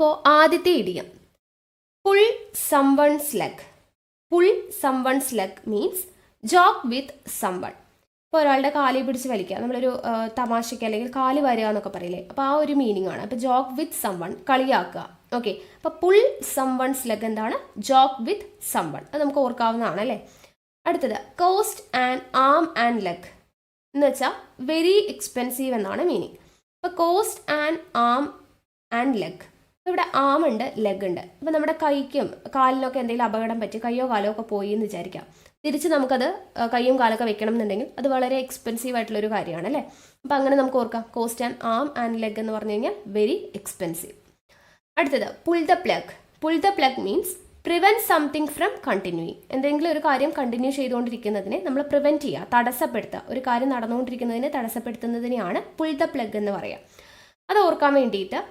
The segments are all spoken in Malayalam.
ഇപ്പോൾ ആദ്യത്തെ idiom pull someone's leg. Pull someone's leg means joke with someone. ഇപ്പോൾ ഒരാളുടെ കാലി പിടിച്ച് വലിക്കുക, നമ്മളൊരു തമാശയ്ക്ക് അല്ലെങ്കിൽ കാല് വരിക എന്നൊക്കെ പറയില്ലേ, അപ്പോൾ ആ ഒരു മീനിങ് ആണ്. അപ്പോൾ ജോക്ക് വിത്ത് സംവൺ, കളിയാക്കുക. ഓക്കെ, അപ്പോൾ പുൾ സംവൺസ് ലെഗ് എന്താണ്? Joke with someone. അത് നമുക്ക് ഓർക്കാവുന്നതാണ് അല്ലേ. അടുത്തത് cost and arm and leg എന്ന് വെച്ചാൽ വെരി എക്സ്പെൻസീവ് എന്നാണ് മീനിങ്. അപ്പോൾ cost and arm and leg, ഇവിടെ ആം ഉണ്ട്, ലെഗ് ഉണ്ട്. അപ്പോൾ നമ്മുടെ കൈക്കും കാലിനൊക്കെ എന്തെങ്കിലും അപകടം പറ്റി കയ്യോ കാലോ ഒക്കെ പോയി എന്ന് വിചാരിക്കാം, തിരിച്ച് നമുക്കത് കയ്യും കാലൊക്കെ വെക്കണം എന്നുണ്ടെങ്കിൽ അത് വളരെ എക്സ്പെൻസീവ് ആയിട്ടുള്ളൊരു കാര്യമാണ് അല്ലേ. അപ്പോൾ അങ്ങനെ നമുക്ക് ഓർക്കാം, cost and arm and leg എന്ന് പറഞ്ഞു കഴിഞ്ഞാൽ വെരി എക്സ്പെൻസീവ്. അടുത്തത് pull the plug. Pull the plug means prevent something from continuing. എന്തെങ്കിലും ഒരു കാര്യം കണ്ടിന്യൂ ചെയ്തുകൊണ്ടിരിക്കുന്നതിനെ നമ്മൾ പ്രിവെൻറ്റ് ചെയ്യുക, തടസ്സപ്പെടുത്തുക. ഒരു കാര്യം നടന്നുകൊണ്ടിരിക്കുന്നതിനെ തടസ്സപ്പെടുത്തുന്നതിനെയാണ് പുൾ ദ പ്ലഗ് എന്ന് പറയുക. അത് ഓർക്കാൻ വേണ്ടിയിട്ട്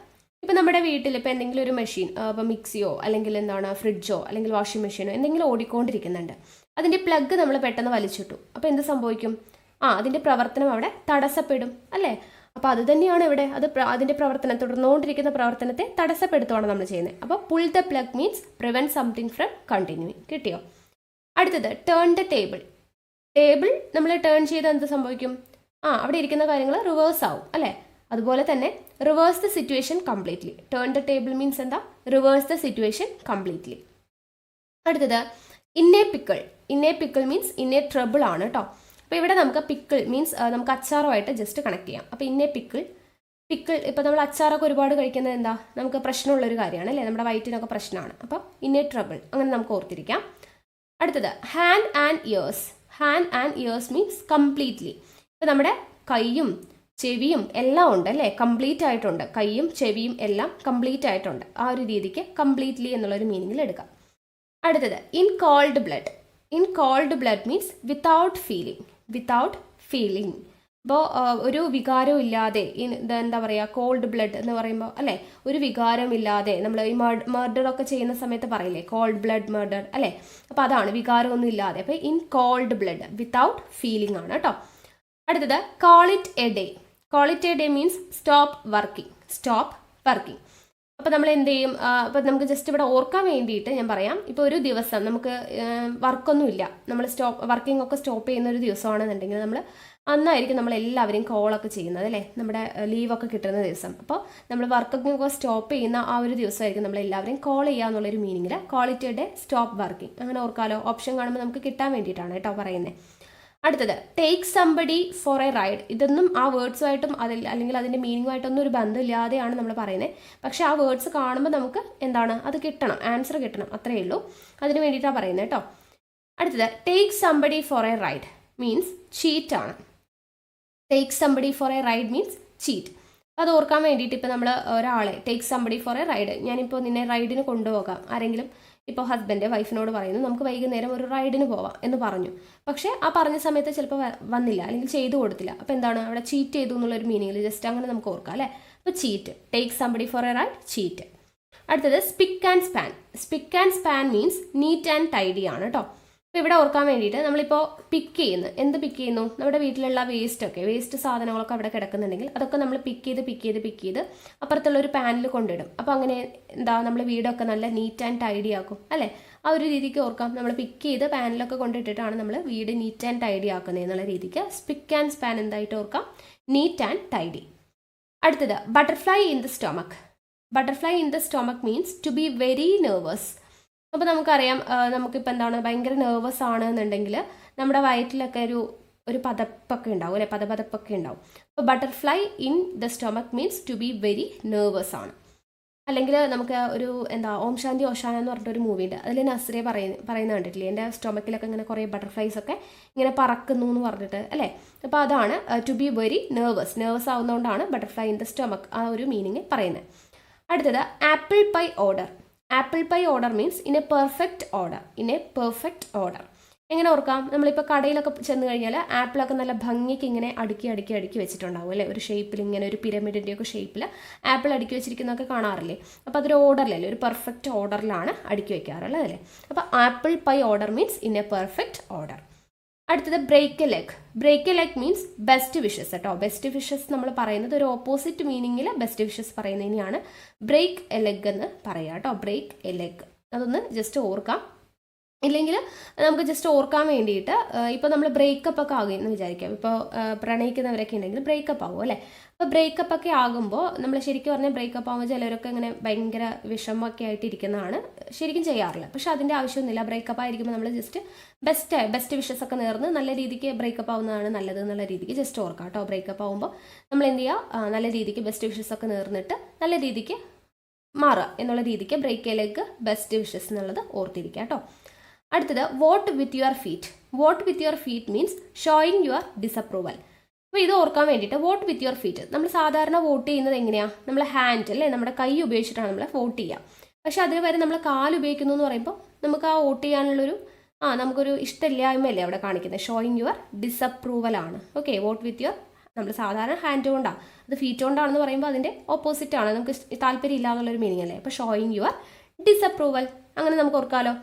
ഇപ്പോൾ നമ്മുടെ വീട്ടിൽ ഇപ്പോൾ എന്തെങ്കിലും ഒരു മെഷീൻ, ഇപ്പോൾ മിക്സിയോ അല്ലെങ്കിൽ എന്താണ് ഫ്രിഡ്ജോ അല്ലെങ്കിൽ വാഷിംഗ് മെഷീനോ എന്തെങ്കിലും ഓടിക്കൊണ്ടിരിക്കുന്നുണ്ട്, അതിൻ്റെ പ്ലഗ് നമ്മൾ പെട്ടെന്ന് വലിച്ചിട്ടു, അപ്പോൾ എന്ത് സംഭവിക്കും? അതിൻ്റെ പ്രവർത്തനം അവിടെ തടസ്സപ്പെടും അല്ലേ. അപ്പോൾ അത് തന്നെയാണ് ഇവിടെ, അതിൻ്റെ പ്രവർത്തനം, തുടർന്നുകൊണ്ടിരിക്കുന്ന പ്രവർത്തനത്തെ തടസ്സപ്പെടുത്തുകയാണ് നമ്മൾ ചെയ്യുന്നത്. അപ്പോൾ pull the plug means prevent something from continuing. കിട്ടിയോ? അടുത്തത് ടേൺ ദ ടേബിൾ. ടേബിൾ നമ്മൾ ടേൺ ചെയ്താൽ എന്ത് സംഭവിക്കും? അവിടെ ഇരിക്കുന്ന കാര്യങ്ങൾ റിവേഴ്സ് ആവും അല്ലേ. അതുപോലെ തന്നെ reverse the situation completely. Turn the table means എന്താ? Reverse the situation completely. അടുത്തത് ഇന്നേ പിക്കിൾ. ഇന്നേ പിക്കിൾ മീൻസ് ഇന്നേ ട്രബിൾ ആണ് കേട്ടോ. അപ്പോൾ ഇവിടെ നമുക്ക് പിക്കിൾ മീൻസ് നമുക്ക് അച്ചാറുമായിട്ട് ജസ്റ്റ് കണക്ട് ചെയ്യാം. അപ്പോൾ ഇന്നേ പിക്കിൾ, ഇപ്പോൾ നമ്മൾ അച്ചാറൊക്കെ ഒരുപാട് കഴിക്കുന്നത് എന്താ? നമുക്ക് പ്രശ്നമുള്ളൊരു കാര്യമാണ് അല്ലേ, നമ്മുടെ വയറ്റിനൊക്കെ പ്രശ്നമാണ്. അപ്പോൾ ഇന്നേ ട്രബിൾ അങ്ങനെ നമുക്ക് ഓർത്തിരിക്കാം. അടുത്തത് hand and years. Hand and years means completely. ഇപ്പോൾ നമ്മുടെ കൈയും ചെവിയും എല്ലാം ഉണ്ട് അല്ലേ, കംപ്ലീറ്റ് ആയിട്ടുണ്ട്. കൈയും ചെവിയും എല്ലാം കംപ്ലീറ്റ് ആയിട്ടുണ്ട്. ആ ഒരു രീതിക്ക് കംപ്ലീറ്റ്ലി എന്നുള്ളൊരു മീനിങ്ങിൽ എടുക്കാം. അടുത്തത് in cold blood. In cold blood means without feeling. Without feeling. അപ്പോൾ ഒരു വികാരവും ഇല്ലാതെ, എന്താ പറയുക, കോൾഡ് ബ്ലഡ് എന്ന് പറയുമ്പോൾ അല്ലേ, ഒരു വികാരവും ഇല്ലാതെ നമ്മൾ ഈ മർഡറൊക്കെ ചെയ്യുന്ന സമയത്ത് പറയില്ലേ, കോൾഡ് ബ്ലഡ് മർഡർ അല്ലേ. അപ്പോൾ അതാണ് വികാരമൊന്നും ഇല്ലാതെ. അപ്പോൾ in cold blood without feeling ആണ് കേട്ടോ. അടുത്തത് call it a day. Call it a day means stop working. Stop working. അപ്പോൾ നമ്മൾ എന്ത് ചെയ്യും? അപ്പോൾ നമുക്ക് ജസ്റ്റ് ഇവിടെ ഓർക്കാൻ വേണ്ടിയിട്ട് ഞാൻ പറയാം, ഇപ്പോൾ ഒരു ദിവസം നമുക്ക് വർക്കൊന്നുമില്ല, നമ്മൾ വർക്കിംഗ് ഒക്കെ സ്റ്റോപ്പ് ചെയ്യുന്ന ഒരു ദിവസമാണെന്നുണ്ടെങ്കിൽ നമ്മൾ അന്നായിരിക്കും നമ്മൾ എല്ലാവരെയും കോളൊക്കെ ചെയ്യുന്നത് അല്ലേ, നമ്മുടെ ലീവൊക്കെ കിട്ടുന്ന ദിവസം. അപ്പോൾ നമ്മൾ വർക്കൊക്കെ സ്റ്റോപ്പ് ചെയ്യുന്ന ആ ഒരു ദിവസമായിരിക്കും നമ്മൾ എല്ലാവരെയും കോൾ ചെയ്യുക എന്നുള്ളൊരു മീനിങ്ങിൽ call it a day stop working. അങ്ങനെ ഓർക്കാലോ, ഓപ്ഷൻ കാണുമ്പോൾ നമുക്ക് കിട്ടാൻ വേണ്ടിയിട്ടാണ് കേട്ടോ പറയുന്നത്. അടുത്തത് take somebody for a ride. ഇതൊന്നും ആ വേർഡ്സുമായിട്ടും അല്ലെങ്കിൽ അതിൻ്റെ മീനിങ്ങുമായിട്ടൊന്നും ഒരു ബന്ധമില്ലാതെയാണ് നമ്മൾ പറയുന്നത്. പക്ഷേ ആ വേർഡ്സ് കാണുമ്പോൾ നമുക്ക് എന്താണ് അത് കിട്ടണം, ആൻസർ കിട്ടണം, അത്രയേ ഉള്ളൂ. അതിന് വേണ്ടിയിട്ടാണ് പറയുന്നത് കേട്ടോ. അടുത്തത് take somebody for a ride means cheat ആണ്. Take somebody for a ride means cheat. അത് ഓർക്കാൻ വേണ്ടിയിട്ട് ഇപ്പോൾ നമ്മൾ ഒരാളെ take somebody for a ride, ഞാനിപ്പോൾ നിന്നെ റൈഡിന് കൊണ്ടുപോകാം, ആരെങ്കിലും ഇപ്പോൾ ഹസ്ബൻഡ് വൈഫിനോട് പറയുന്നു നമുക്ക് വൈകുന്നേരം ഒരു റൈഡിന് പോവാം എന്ന് പറഞ്ഞു. പക്ഷേ ആ പറഞ്ഞ സമയത്ത് ചിലപ്പോൾ വന്നില്ല അല്ലെങ്കിൽ ചെയ്തു കൊടുത്തില്ല. അപ്പോൾ എന്താണ് അവിടെ ചീറ്റ് ചെയ്തു എന്നുള്ളൊരു മീനിങ്ങിൽ ജസ്റ്റ് അങ്ങനെ നമുക്ക് ഓർക്കാം അല്ലേ. അപ്പോൾ cheat, take somebody for a ride, cheat. അടുത്തത് spick and span. Spick and span means neat and tidy ആണ് കേട്ടോ. അപ്പോൾ ഇവിടെ ഓർക്കാൻ വേണ്ടിയിട്ട് നമ്മളിപ്പോൾ പിക്ക് ചെയ്യുന്നു, എന്ത് പിക്ക് ചെയ്യുന്നു? നമ്മുടെ വീട്ടിലുള്ള വേസ്റ്റ് സാധനങ്ങളൊക്കെ അവിടെ കിടക്കുന്നുണ്ടെങ്കിൽ അതൊക്കെ നമ്മൾ പിക്ക് ചെയ്ത് അപ്പുറത്തുള്ള ഒരു പാനിൽ കൊണ്ടിടും. അപ്പോൾ അങ്ങനെ എന്താ നമ്മൾ വീടൊക്കെ നല്ല നീറ്റ് ആൻഡ് ടൈഡി ആക്കും അല്ലേ. ആ ഒരു രീതിക്ക് ഓർക്കാം, നമ്മൾ പിക്ക് ചെയ്ത് പാനിലൊക്കെ കൊണ്ടിട്ടിട്ടാണ് നമ്മൾ വീട് നീറ്റ് ആൻഡ് ടൈഡി ആക്കുന്നത് എന്നുള്ള രീതിക്ക് സ്പിക്ക് ആൻഡ് സ്പാൻ എന്തായിട്ട് ഓർക്കാം? Neat and tidy. അടുത്തത് butterfly in the stomach. Butterfly in the stomach means to be very nervous. അപ്പോൾ നമുക്കറിയാം, നമുക്കിപ്പോൾ എന്താണ് ഭയങ്കര നെർവസ് ആണ് എന്നുണ്ടെങ്കിൽ നമ്മുടെ വയറ്റിലൊക്കെ ഒരു പതപ്പൊക്കെ ഉണ്ടാവും അല്ലെ, പതപ്പൊക്കെ ഉണ്ടാവും. അപ്പോൾ butterfly in the stomach means to be very nervous ആണ്. അല്ലെങ്കിൽ നമുക്ക് ഒരു ഓം ശാന്തി ഓശാന എന്ന് പറഞ്ഞിട്ടൊരു മൂവി ഉണ്ട്, അതിൽ നസ്രിയ പറയുന്നത് കണ്ടിട്ടില്ലേ, എൻ്റെ സ്റ്റൊമക്കിലൊക്കെ ഇങ്ങനെ കുറേ ബട്ടർഫ്ലൈസ് ഒക്കെ ഇങ്ങനെ പറക്കുന്നു എന്ന് പറഞ്ഞിട്ട് അല്ലേ. അപ്പോൾ അതാണ് ടു ബി വെരി നെർവസ് ആവുന്നതുകൊണ്ടാണ് ബട്ടർഫ്ലൈ ഇൻ ദ സ്റ്റൊമക്ക് ആ ഒരു മീനിങ് പറയുന്നത്. അടുത്തത് apple pie order. Apple pie order means in a perfect order. In a perfect order എങ്ങനെ ഓർക്കാം? നമ്മളിപ്പോൾ കടയിലൊക്കെ ചെന്ന് കഴിഞ്ഞാൽ ആപ്പിളൊക്കെ നല്ല ഭംഗിക്ക് ഇങ്ങനെ അടുക്കി വെച്ചിട്ടുണ്ടാവും അല്ലേ, ഒരു ഷേപ്പിൽ, ഇങ്ങനെ ഒരു പിരമിഡിൻ്റെയൊക്കെ ഷേപ്പിൽ ആപ്പിൾ അടുക്കി വെച്ചിരിക്കുന്നതൊക്കെ കാണാറില്ലേ. അപ്പോൾ അതൊരു ഓർഡറിലല്ലേ, ഒരു പെർഫെക്റ്റ് ഓർഡറിലാണ് അടുക്കി വെക്കാറുള്ളത് അല്ലേ. അപ്പോൾ apple pie order means in a perfect order. അടുത്തത് break a leg. Break a leg means best wishes കേട്ടോ. ബെസ്റ്റ് വിഷസ് നമ്മൾ പറയുന്നത് ഒരു ഓപ്പോസിറ്റ് മീനിങ്ങിൽ ബെസ്റ്റ് വിഷസ് പറയുന്നതിനെയാണ് ബ്രേക്ക് എ ലെഗ് എന്ന് പറയുക കേട്ടോ. ബ്രേക്ക് എ ലെഗ് അതൊന്ന് ജസ്റ്റ് ഓർക്കാം. ഇല്ലെങ്കിൽ നമുക്ക് ജസ്റ്റ് ഓർക്കാൻ വേണ്ടിയിട്ട് ഇപ്പോൾ നമ്മൾ ബ്രേക്കപ്പ് ഒക്കെ ആകുമെന്ന് വിചാരിക്കാം. ഇപ്പോൾ പ്രണയിക്കുന്നവരൊക്കെ ഉണ്ടെങ്കിൽ ബ്രേക്കപ്പ് ആകും അല്ലേ. അപ്പോൾ ബ്രേക്കപ്പ് ഒക്കെ ആകുമ്പോൾ നമ്മൾ ശരിക്കും പറഞ്ഞാൽ ബ്രേക്കപ്പ് ആകുമ്പോൾ ചിലരൊക്കെ ഇങ്ങനെ ഭയങ്കര വിഷമമൊക്കെ ആയിട്ട് ഇരിക്കുന്നതാണ് ശരിക്കും ചെയ്യാറില്ല. പക്ഷെ അതിൻ്റെ ആവശ്യമൊന്നുമില്ല. ബ്രേക്കപ്പ് ആയിരിക്കുമ്പോൾ നമ്മൾ ജസ്റ്റ് ബെസ്റ്റ് വിഷസ് ഒക്കെ നേർന്ന് നല്ല രീതിക്ക് ബ്രേക്കപ്പ് ആവുന്നതാണ് നല്ലത് എന്നുള്ള രീതിക്ക് ജസ്റ്റ് ഓർക്കാം കേട്ടോ. ബ്രേക്കപ്പ് ആകുമ്പോൾ നമ്മൾ എന്ത് ചെയ്യുക, നല്ല രീതിക്ക് ബെസ്റ്റ് വിഷസ് ഒക്കെ നേർന്നിട്ട് നല്ല രീതിക്ക് മാറുക എന്നുള്ള രീതിക്ക് break a leg best wishes എന്നുള്ളത് ഓർത്തിരിക്കുക കേട്ടോ. അടുത്തത് vote with your feet. Vote with your feet means showing your disapproval. അപ്പോൾ ഇത് ഓർക്കാൻ വേണ്ടിയിട്ട് വോട്ട് വിത്ത് യുവർ ഫീറ്റ് നമ്മൾ സാധാരണ വോട്ട് ചെയ്യുന്നത് എങ്ങനെയാണ്, നമ്മൾ ഹാൻഡ് അല്ലേ, നമ്മുടെ കൈ ഉപയോഗിച്ചിട്ടാണ് നമ്മൾ വോട്ട് ചെയ്യുക. പക്ഷെ അതിന് വരെ നമ്മൾ കാല് ഉപയോഗിക്കുന്നു എന്ന് പറയുമ്പോൾ നമുക്ക് ആ വോട്ട് ചെയ്യാനുള്ളൊരു നമുക്കൊരു ഇഷ്ടമില്ലായ്മയല്ലേ അവിടെ കാണിക്കുന്നത്. ഷോയിങ് യുവർ ഡിസപ്രൂവൽ ആണ്. ഓക്കെ, വോട്ട് വിത്ത് യുവർ നമ്മൾ സാധാരണ ഹാൻഡ് കൊണ്ടാണ്, അത് ഫീറ്റ് കൊണ്ടാണെന്ന് പറയുമ്പോൾ അതിൻ്റെ ഓപ്പോസിറ്റ് ആണ്, നമുക്ക് താല്പര്യം ഇല്ല എന്നുള്ളൊരു മീനിങ് അല്ലേ. അപ്പോൾ ഷോയിങ് യുവർ ഡിസപ്രൂവൽ അങ്ങനെ നമുക്ക് ഓർക്കാമല്ലോ.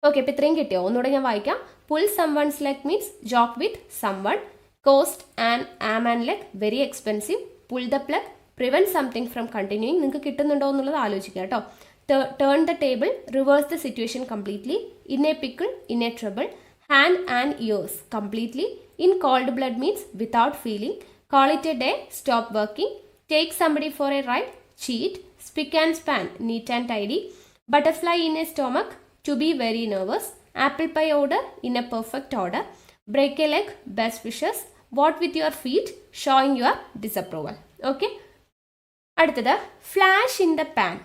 ഓക്കെ, ഇപ്പോൾ ഇത്രയും കിട്ടിയോ? ഒന്നുകൂടെ ഞാൻ വായിക്കാം. Pull someone's leg means joke with someone. Cost and arm and leg very expensive. Pull the plug prevent something from continuing. നിങ്ങൾക്ക് കിട്ടുന്നുണ്ടോ എന്നുള്ളത് ആലോചിക്കുക കേട്ടോ. Turn the table reverse the situation completely. In a pickle in a trouble. Hand and ears completely. In cold blood means without feeling. Call it a day, stop working. Take somebody for a ride, cheat. Spick and span, neat and tidy. Butterfly in a stomach, to be very nervous. Apple pie order, in a perfect order. Break a leg, best wishes. What with your feet, showing your disapproval. Okay? അടുത്തത് flash in the pan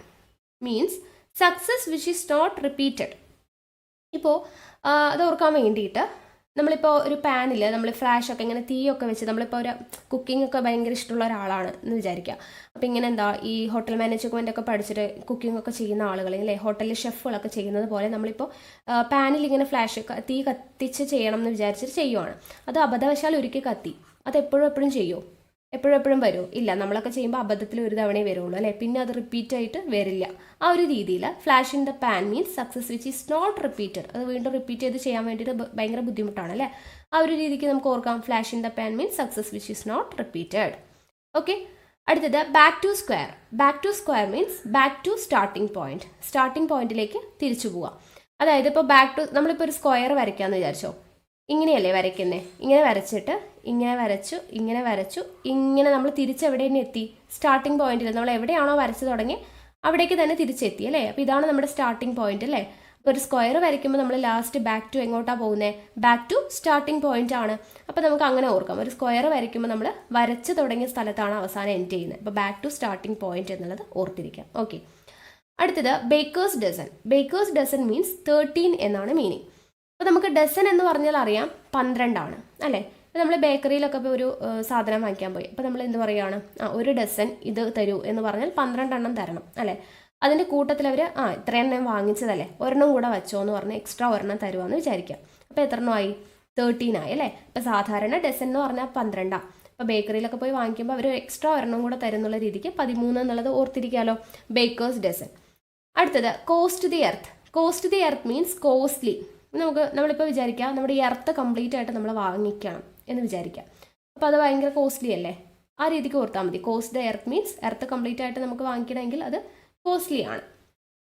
means success which is not repeated. ഇപ്പോൾ അത് ഓർക്കാൻ വേണ്ടിയിട്ട് നമ്മളിപ്പോൾ ഒരു പാനിൽ നമ്മൾ ഫ്ലാഷൊക്കെ ഇങ്ങനെ തീയൊക്കെ വെച്ച് നമ്മളിപ്പോൾ ഒരു കുക്കിംഗ് ഒക്കെ ഭയങ്കര ഇഷ്ടമുള്ള ഒരാളാണ് എന്ന് വിചാരിക്കുക. അപ്പോൾ ഇങ്ങനെ എന്താ ഈ ഹോട്ടൽ മാനേജ്മെൻ്റ് ഒക്കെ പഠിച്ചിട്ട് കുക്കിംഗ് ഒക്കെ ചെയ്യുന്ന ആളുകൾ അല്ലേ, ഹോട്ടലിൽ ഷെഫുകളൊക്കെ ചെയ്യുന്നത് പോലെ നമ്മളിപ്പോൾ പാനിൽ ഇങ്ങനെ ഫ്ലാഷ് തീ കത്തിച്ച് ചെയ്യണം എന്ന് വിചാരിച്ചിട്ട് ചെയ്യുവാണ്. അത് അബദ്ധവശാൽ ഒരിക്കൽ കത്തി, അത് എപ്പോഴും ചെയ്യുമോ? എപ്പോഴും വരുമോ? ഇല്ല. നമ്മളൊക്കെ ചെയ്യുമ്പോൾ അബദ്ധത്തിൽ ഒരു തവണയേ വരുള്ളൂ അല്ലേ, പിന്നെ അത് റിപ്പീറ്റ് ആയിട്ട് വരില്ല. ആ ഒരു രീതിയിൽ flash in the pan means success which is not repeated. അത് വീണ്ടും റിപ്പീറ്റ് ചെയ്ത് ചെയ്യാൻ വേണ്ടിയിട്ട് ഭയങ്കര ബുദ്ധിമുട്ടാണ് അല്ലേ. ആ ഒരു രീതിക്ക് നമുക്ക് ഓർക്കാം. Flash in the pan means success which is not repeated. Okay, അടുത്തത് back to square. Back to square means back to starting point. Starting പോയിന്റിലേക്ക് തിരിച്ചു പോവാം. അതായത് ഇപ്പോൾ ബാക്ക് ടു നമ്മളിപ്പോൾ ഒരു സ്ക്വയർ വരയ്ക്കാമെന്ന് വിചാരിച്ചോ, ഇങ്ങനെയല്ലേ വരയ്ക്കുന്നത്. ഇങ്ങനെ വരച്ചിട്ട് ഇങ്ങനെ വരച്ചു ഇങ്ങനെ നമ്മൾ തിരിച്ചെവിടെ തന്നെ എത്തി, സ്റ്റാർട്ടിംഗ് പോയിന്റിൽ നമ്മൾ എവിടെയാണോ വരച്ചു തുടങ്ങി അവിടേക്ക് തന്നെ തിരിച്ചെത്തി അല്ലേ. അപ്പോൾ ഇതാണ് നമ്മുടെ സ്റ്റാർട്ടിംഗ് പോയിന്റ് അല്ലേ. അപ്പോൾ ഒരു സ്ക്വയർ വരയ്ക്കുമ്പോൾ നമ്മൾ ലാസ്റ്റ് ബാക്ക് ടു എങ്ങോട്ടാണ് പോകുന്നത്, ബാക്ക് ടു സ്റ്റാർട്ടിംഗ് പോയിന്റ് ആണ്. അപ്പോൾ നമുക്ക് അങ്ങനെ ഓർക്കാം, ഒരു സ്ക്വയർ വരയ്ക്കുമ്പോൾ നമ്മൾ വരച്ച് തുടങ്ങിയ സ്ഥലത്താണ് അവസാനം എൻഡ് ചെയ്യുന്നത്. അപ്പോൾ ബാക്ക് ടു സ്റ്റാർട്ടിംഗ് പോയിന്റ് എന്നുള്ളത് ഓർത്തിരിക്കാം. ഓക്കെ, അടുത്തത് baker's dozen. Baker's dozen means 13 എന്നാണ് മീനിങ്. അപ്പോൾ നമുക്ക് ഡസൻ എന്ന് പറഞ്ഞാൽ അറിയാം 12 അല്ലേ. ഇപ്പോൾ നമ്മൾ ബേക്കറിയിലൊക്കെ ഇപ്പോൾ ഒരു സാധനം വാങ്ങിക്കാൻ പോയി, അപ്പോൾ നമ്മൾ എന്ത് പറയുകയാണ്, ഒരു ഡസൻ ഇത് തരൂ എന്ന് പറഞ്ഞാൽ 12 തരണം അല്ലേ. അതിൻ്റെ കൂട്ടത്തിൽ അവർ ഇത്ര എണ്ണം വാങ്ങിച്ചതല്ലേ, ഒരെണ്ണം കൂടെ വെച്ചോ എന്ന് പറഞ്ഞാൽ എക്സ്ട്രാ ഒരെണ്ണം തരുവാന്ന് വിചാരിക്കാം. അപ്പോൾ എത്ര എണ്ണമായി? 13 ആയി അല്ലേ. ഇപ്പോൾ സാധാരണ ഡസൻ എന്ന് പറഞ്ഞാൽ 12. അപ്പോൾ ബേക്കറിയിലൊക്കെ പോയി വാങ്ങിക്കുമ്പോൾ അവർ എക്സ്ട്രാ ഒരെണ്ണം കൂടെ തരുന്നുള്ള രീതിക്ക് 13 എന്നുള്ളത് ഓർത്തിരിക്കാമല്ലോ. Baker's dozen. അടുത്തത് cost the earth. Cost the earth means costly. നമ്മളിപ്പോൾ വിചാരിക്കാം നമ്മുടെ ഈ എർത്ത് കംപ്ലീറ്റ് ആയിട്ട് നമ്മൾ വാങ്ങിക്കണം എന്ന് വിചാരിക്കാം. അപ്പോൾ അത് ഭയങ്കര കോസ്റ്റ്ലി അല്ലേ, ആ രീതിക്ക് ഓർത്താൽ മതി. Cost the earth means earth complete ആയിട്ട് നമുക്ക് വാങ്ങിക്കണമെങ്കിൽ അത് കോസ്റ്റ്ലി ആണ്.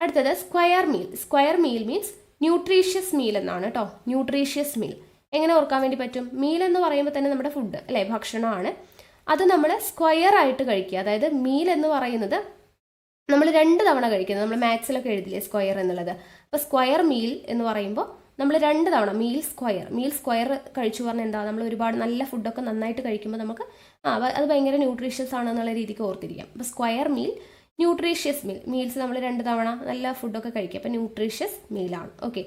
അടുത്തത് square meal. Square meal means nutritious meal എന്നാണ് കേട്ടോ. ന്യൂട്രീഷ്യസ് മീൽ എങ്ങനെ ഓർക്കാൻ വേണ്ടി പറ്റും? മീൽ എന്ന് പറയുമ്പോൾ തന്നെ നമ്മുടെ ഫുഡ് അല്ലേ, ഭക്ഷണമാണ്. അത് നമ്മൾ സ്ക്വയർ ആയിട്ട് കഴിക്കുക. അതായത് മീൽ എന്ന് പറയുന്നത് നമ്മൾ 2 തവണ കഴിക്കുന്നത്. നമ്മൾ മാത്സിലൊക്കെ എഴുതില്ലേ സ്ക്വയർ എന്നുള്ളത്. അപ്പോൾ സ്ക്വയർ മീൽ എന്ന് പറയുമ്പോൾ നമ്മൾ 2 തവണ മീൽ സ്ക്വയർ കഴിച്ചു പറഞ്ഞാൽ എന്താ, നമ്മൾ ഒരുപാട് നല്ല ഫുഡൊക്കെ നന്നായിട്ട് കഴിക്കുമ്പോൾ നമുക്ക് അത് ഭയങ്കര ന്യൂട്രീഷ്യസ് ആണെന്നുള്ള രീതിക്ക് ഓർത്തിരിക്കാം. അപ്പോൾ square meal, nutritious meal. Meals നമ്മൾ 2 തവണ നല്ല ഫുഡൊക്കെ കഴിക്കുക, അപ്പോൾ ന്യൂട്രീഷ്യസ് മീലാണ്. ഓക്കെ,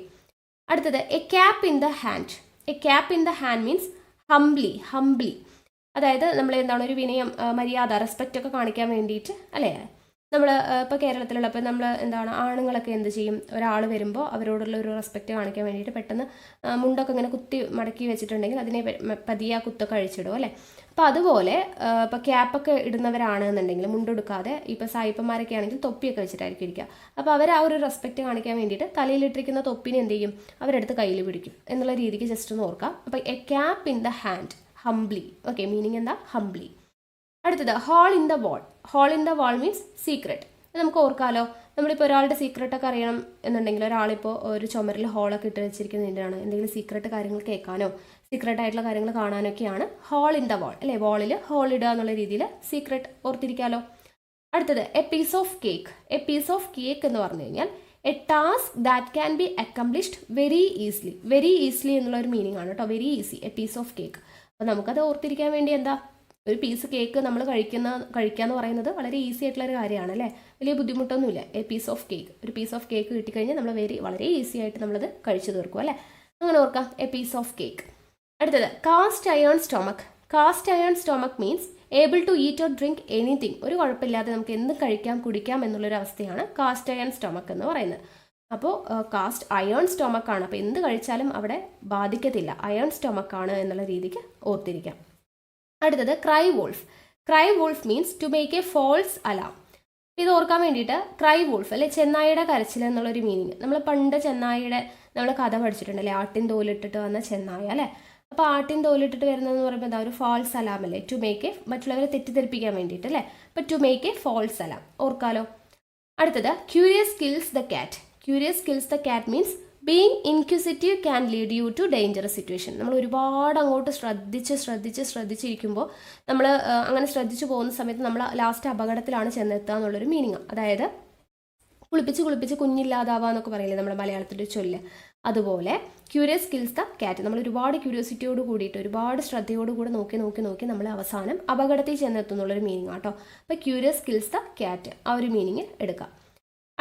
അടുത്തത് A cap in the hand. A cap in the hand means humbly. അതായത് നമ്മൾ എന്താണ് ഒരു വിനയം, മര്യാദ, റെസ്പെക്റ്റ് ഒക്കെ കാണിക്കാൻ വേണ്ടിയിട്ട് അല്ലേ. നമ്മൾ ഇപ്പോൾ കേരളത്തിലുള്ള ഇപ്പോൾ നമ്മൾ എന്താണ് ആണുങ്ങളൊക്കെ എന്ത് ചെയ്യും, ഒരാൾ വരുമ്പോൾ അവരോടുള്ള ഒരു റെസ്പെക്റ്റ് കാണിക്കാൻ വേണ്ടിയിട്ട് പെട്ടെന്ന് മുണ്ടൊക്കെ ഇങ്ങനെ കുത്തി മടക്കി വെച്ചിട്ടുണ്ടെങ്കിൽ അതിനെ പതിയെ ആ കുത്തൊക്കെ അഴിച്ചിടും അല്ലേ. അപ്പോൾ അതുപോലെ ഇപ്പോൾ ക്യാപ്പൊക്കെ ഇടുന്നവരാണ് എന്നുണ്ടെങ്കിൽ മുണ്ടെടുക്കാതെ ഇപ്പോൾ സായിപ്പന്മാരൊക്കെ ആണെങ്കിൽ തൊപ്പിയൊക്കെ വെച്ചിട്ടായിരിക്കും ഇരിക്കുക. അപ്പോൾ അവർ ആ ഒരു റെസ്പെക്റ്റ് കാണിക്കാൻ വേണ്ടിയിട്ട് തലയിലിട്ടിരിക്കുന്ന തൊപ്പിനെ എന്ത് ചെയ്യും, അവരെടുത്ത് കയ്യിൽ പിടിക്കും എന്നുള്ള രീതിക്ക് ജസ്റ്റ് ഒന്ന് ഓർക്കാം. അപ്പോൾ a cap in the hand, humbly. Okay, meaning എന്താ, ഹംബ്ലി. അടുത്തത് hole in the wall. Hole in the wall means secret. നമുക്ക് ഓർക്കാമല്ലോ, നമ്മളിപ്പോൾ ഒരാളുടെ സീക്രട്ടൊക്കെ അറിയണം എന്നുണ്ടെങ്കിൽ ഒരാളിപ്പോൾ ഒരു ചുമരിൽ ഹോളൊക്കെ ഇട്ട് വെച്ചിരിക്കുന്നതിൻ്റെയാണ് എന്തെങ്കിലും സീക്രട്ട് കാര്യങ്ങൾ കേൾക്കാനോ സീക്രട്ട് ആയിട്ടുള്ള കാര്യങ്ങൾ കാണാനൊക്കെയാണ് ഹോൾ ഇൻ ദ വാൾ അല്ലേ, വാളിൽ ഹോൾ ഇടുക എന്നുള്ള രീതിയിൽ സീക്രട്ട് ഓർത്തിരിക്കാമല്ലോ. അടുത്തത് a piece of cake. A piece of cake എന്ന് പറഞ്ഞു കഴിഞ്ഞാൽ a task that can be accomplished very easily. Very easily എന്നുള്ള ഒരു മീനിങ് ആണ് കേട്ടോ, very easy, a piece of cake. അപ്പോൾ നമുക്കത് ഓർത്തിരിക്കാൻ വേണ്ടി എന്താ, ഒരു പീസ് കേക്ക് നമ്മൾ കഴിക്കുക എന്ന് പറയുന്നത് വളരെ ഈസി ആയിട്ടുള്ള ഒരു കാര്യമാണ് അല്ലേ, വലിയ ബുദ്ധിമുട്ടൊന്നുമില്ല. എ പീസ് ഓഫ് കേക്ക്, ഒരു പീസ് ഓഫ് കേക്ക് കിട്ടിക്കഴിഞ്ഞാൽ നമ്മൾ വളരെ ഈസി ആയിട്ട് നമ്മളത് കഴിച്ചു തീർക്കും അല്ലേ, അങ്ങനെ ഓർക്കാം, എ പീസ് ഓഫ് കേക്ക്. അടുത്തത് cast iron stomach. Cast iron stomach means able to eat or drink anything. ഒരു കുഴപ്പമില്ലാതെ നമുക്ക് എന്ത് കഴിക്കാം കുടിക്കാം എന്നുള്ളൊരു അവസ്ഥയാണ് കാസ്റ്റ് അയൺ സ്റ്റൊമക്ക് എന്ന് പറയുന്നത്. അപ്പോൾ കാസ്റ്റ് അയൺ സ്റ്റൊമക്കാണ്, അപ്പോൾ എന്ത് കഴിച്ചാലും അവിടെ ബാധിക്കത്തില്ല, അയൺ സ്റ്റൊമക്കാണ് എന്നുള്ള രീതിക്ക് ഓർത്തിരിക്കാം. അടുത്തത് cry wolf. Cry wolf means to make a false alarm. ഇത് ഓർക്കാൻ വേണ്ടിയിട്ട് ക്രൈ വോൾഫ് അല്ലെ, ചെന്നായിയുടെ കരച്ചിൽ എന്നുള്ളൊരു മീനിങ്. നമ്മൾ പണ്ട് ചെന്നായിയുടെ നമ്മൾ കഥ പഠിച്ചിട്ടുണ്ടല്ലേ, ആട്ടിൻ തോലിട്ടിട്ട് വന്ന ചെന്നായ അല്ലേ. അപ്പോൾ ആട്ടിൻ തോലിട്ടിട്ട് വരുന്നതെന്ന് പറയുമ്പോൾ എന്താ, ഒരു ഫാൾസ് അലാം അല്ലേ, ടു മേക്ക് എ, മറ്റുള്ളവരെ തെറ്റിദ്ധരിപ്പിക്കാൻ വേണ്ടിയിട്ട് അല്ലേ, അപ്പോൾ to make a false alarm ഓർക്കാലോ. അടുത്തത് curious kills the cat. Curious kills the cat means being inquisitive can lead you to dangerous situation. നമ്മൾ ഒരുപാട് അങ്ങോട്ട് ശ്രദ്ധിച്ചിരിക്കുമ്പോൾ നമ്മൾ അങ്ങനെ ശ്രദ്ധിച്ചു പോകുന്ന സമയത്ത് നമ്മൾ ലാസ്റ്റ് അപകടത്തിലാണ് ചെന്നെത്തുക എന്നുള്ളൊരു മീനിങ്. അതായത് കുളിപ്പിച്ച് കുഞ്ഞില്ലാതാവുക എന്നൊക്കെ പറയില്ലേ നമ്മുടെ മലയാളത്തിൻ്റെ ചൊല്ല്, അതുപോലെ ക്യൂരിയസ് കിൽസ് ദ ക്യാറ്റ്. നമ്മൾ ഒരുപാട് ക്യൂരിയോസിറ്റിയോട് കൂടിയിട്ട് ഒരുപാട് ശ്രദ്ധയോട് കൂടെ നോക്കി നമ്മൾ അവസാനം അപകടത്തിൽ ചെന്നെത്തുന്നുള്ളൊരു മീനിങ് ആട്ടോ. അപ്പോൾ ക്യൂരിയസ് കിൽസ് ദ ക്യാറ്റ്, ആ ഒരു മീനിങ് എടുക്കാം.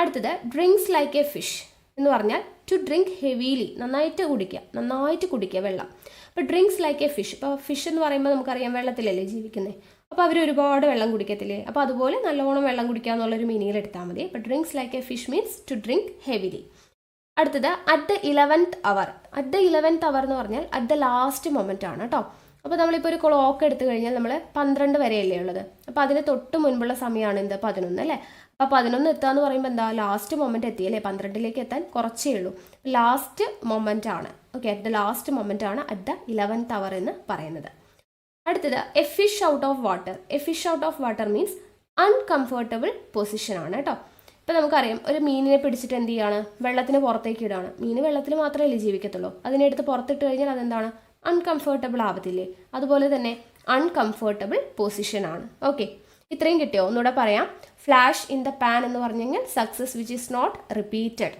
അടുത്തത് ഡ്രിങ്ക്സ് ലൈക്ക് എ ഫിഷ് എന്ന് പറഞ്ഞാൽ ടു ഡ്രിങ്ക് ഹെവിലി, നന്നായിട്ട് കുടിക്കുക വെള്ളം. അപ്പോൾ ഡ്രിങ്ക്സ് ലൈക്ക് എ ഫിഷ്. ഇപ്പോൾ ഫിഷ് എന്ന് പറയുമ്പോൾ നമുക്കറിയാം വെള്ളത്തിലല്ലേ ജീവിക്കുന്നത്, അപ്പോൾ അവർ ഒരുപാട് വെള്ളം കുടിക്കത്തില്ലേ, അപ്പോൾ അതുപോലെ നല്ലോണം വെള്ളം കുടിക്കുക എന്നുള്ളൊരു മീനിങ്ങിൽ എടുത്താൽ മതി. അപ്പോൾ drinks like a fish means to drink heavily. അടുത്തത് at the 11th hour. At the 11th hour എന്ന് പറഞ്ഞാൽ അറ്റ് ദ ലാസ്റ്റ് മൊമെൻ്റ് ആണ് കേട്ടോ. അപ്പോൾ നമ്മളിപ്പോൾ ഒരു ക്ലോക്ക് എടുത്തു കഴിഞ്ഞാൽ നമ്മൾ 12 വരെയല്ലേ ഉള്ളത്, അപ്പോൾ അതിന് തൊട്ട് മുൻപുള്ള സമയമാണ് എന്ത്, 11 അല്ലേ. അപ്പോൾ 11 എത്തുക എന്ന് പറയുമ്പോൾ എന്താ, ലാസ്റ്റ് മൊമെൻ്റ് എത്തിയല്ലേ, 12ലേക്ക് എത്താൻ കുറച്ചേ ഉള്ളൂ, ലാസ്റ്റ് മൊമെൻ്റ് ആണ്. Okay, at the last moment ആണ് അറ്റ് ദ 11th അവർ എന്ന് പറയുന്നത്. അടുത്തത് A fish out of water. A fish out of water means uncomfortable position ആണ് കേട്ടോ. ഇപ്പോൾ നമുക്കറിയാം, ഒരു മീനിനെ പിടിച്ചിട്ട് എന്ത് ചെയ്യാണ്, വെള്ളത്തിന് പുറത്തേക്ക് ഇടാണ്. മീൻ വെള്ളത്തിൽ മാത്രമല്ലേ ജീവിക്കത്തുള്ളൂ, അതിനെടുത്ത് പുറത്തിട്ട് കഴിഞ്ഞാൽ അതെന്താണ്, അൺകംഫർട്ടബിൾ ആവത്തില്ലേ, അതുപോലെ തന്നെ അൺകംഫർട്ടബിൾ പൊസിഷൻ ആണ്. ഓക്കെ, ഇത്രയും കിട്ടിയോ, ഒന്നുകൂടെ പറയാം. ഫ്ലാഷ് ഇൻ ദ പാൻ എന്ന് പറഞ്ഞു കഴിഞ്ഞാൽ success which is not repeated.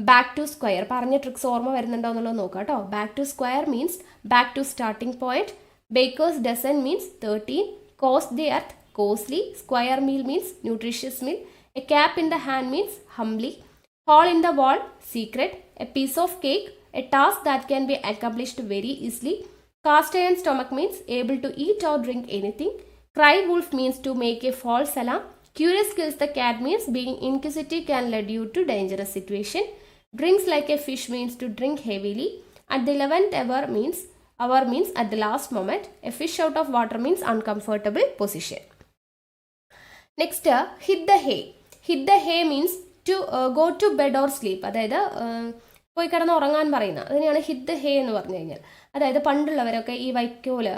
Back to square, പറഞ്ഞ ട്രിക്സ് ഓർമ്മ വരുന്നുണ്ടോ എന്നുള്ളത് നോക്കാം കേട്ടോ. Back to square means back to starting point. Baker's dozen means 13. Cost the earth, costly. Square meal means nutritious meal. A cap in the hand means humbly. Hole in the wall, secret. A piece of cake, a task that can be accomplished very easily. Cast iron stomach means able to eat or drink anything. Cry wolf means to make a false alarm. Curious kills the cat means being inquisitive can lead you to dangerous situation. Drinks like a fish means to drink heavily. At the 11th hour means at the last moment. A fish out of water means uncomfortable position. Next, hit the hay. Hit the hay means to go to bed or sleep. അതായത് പോയി കിടന്ന് ഉറങ്ങാൻ പറയുന്ന അതിനെയാണ് ഹിറ്റ് ദ ഹേ എന്ന് പറഞ്ഞു കഴിഞ്ഞാൽ. അതായത് പണ്ടുള്ളവരൊക്കെ ഈ വൈക്കോല്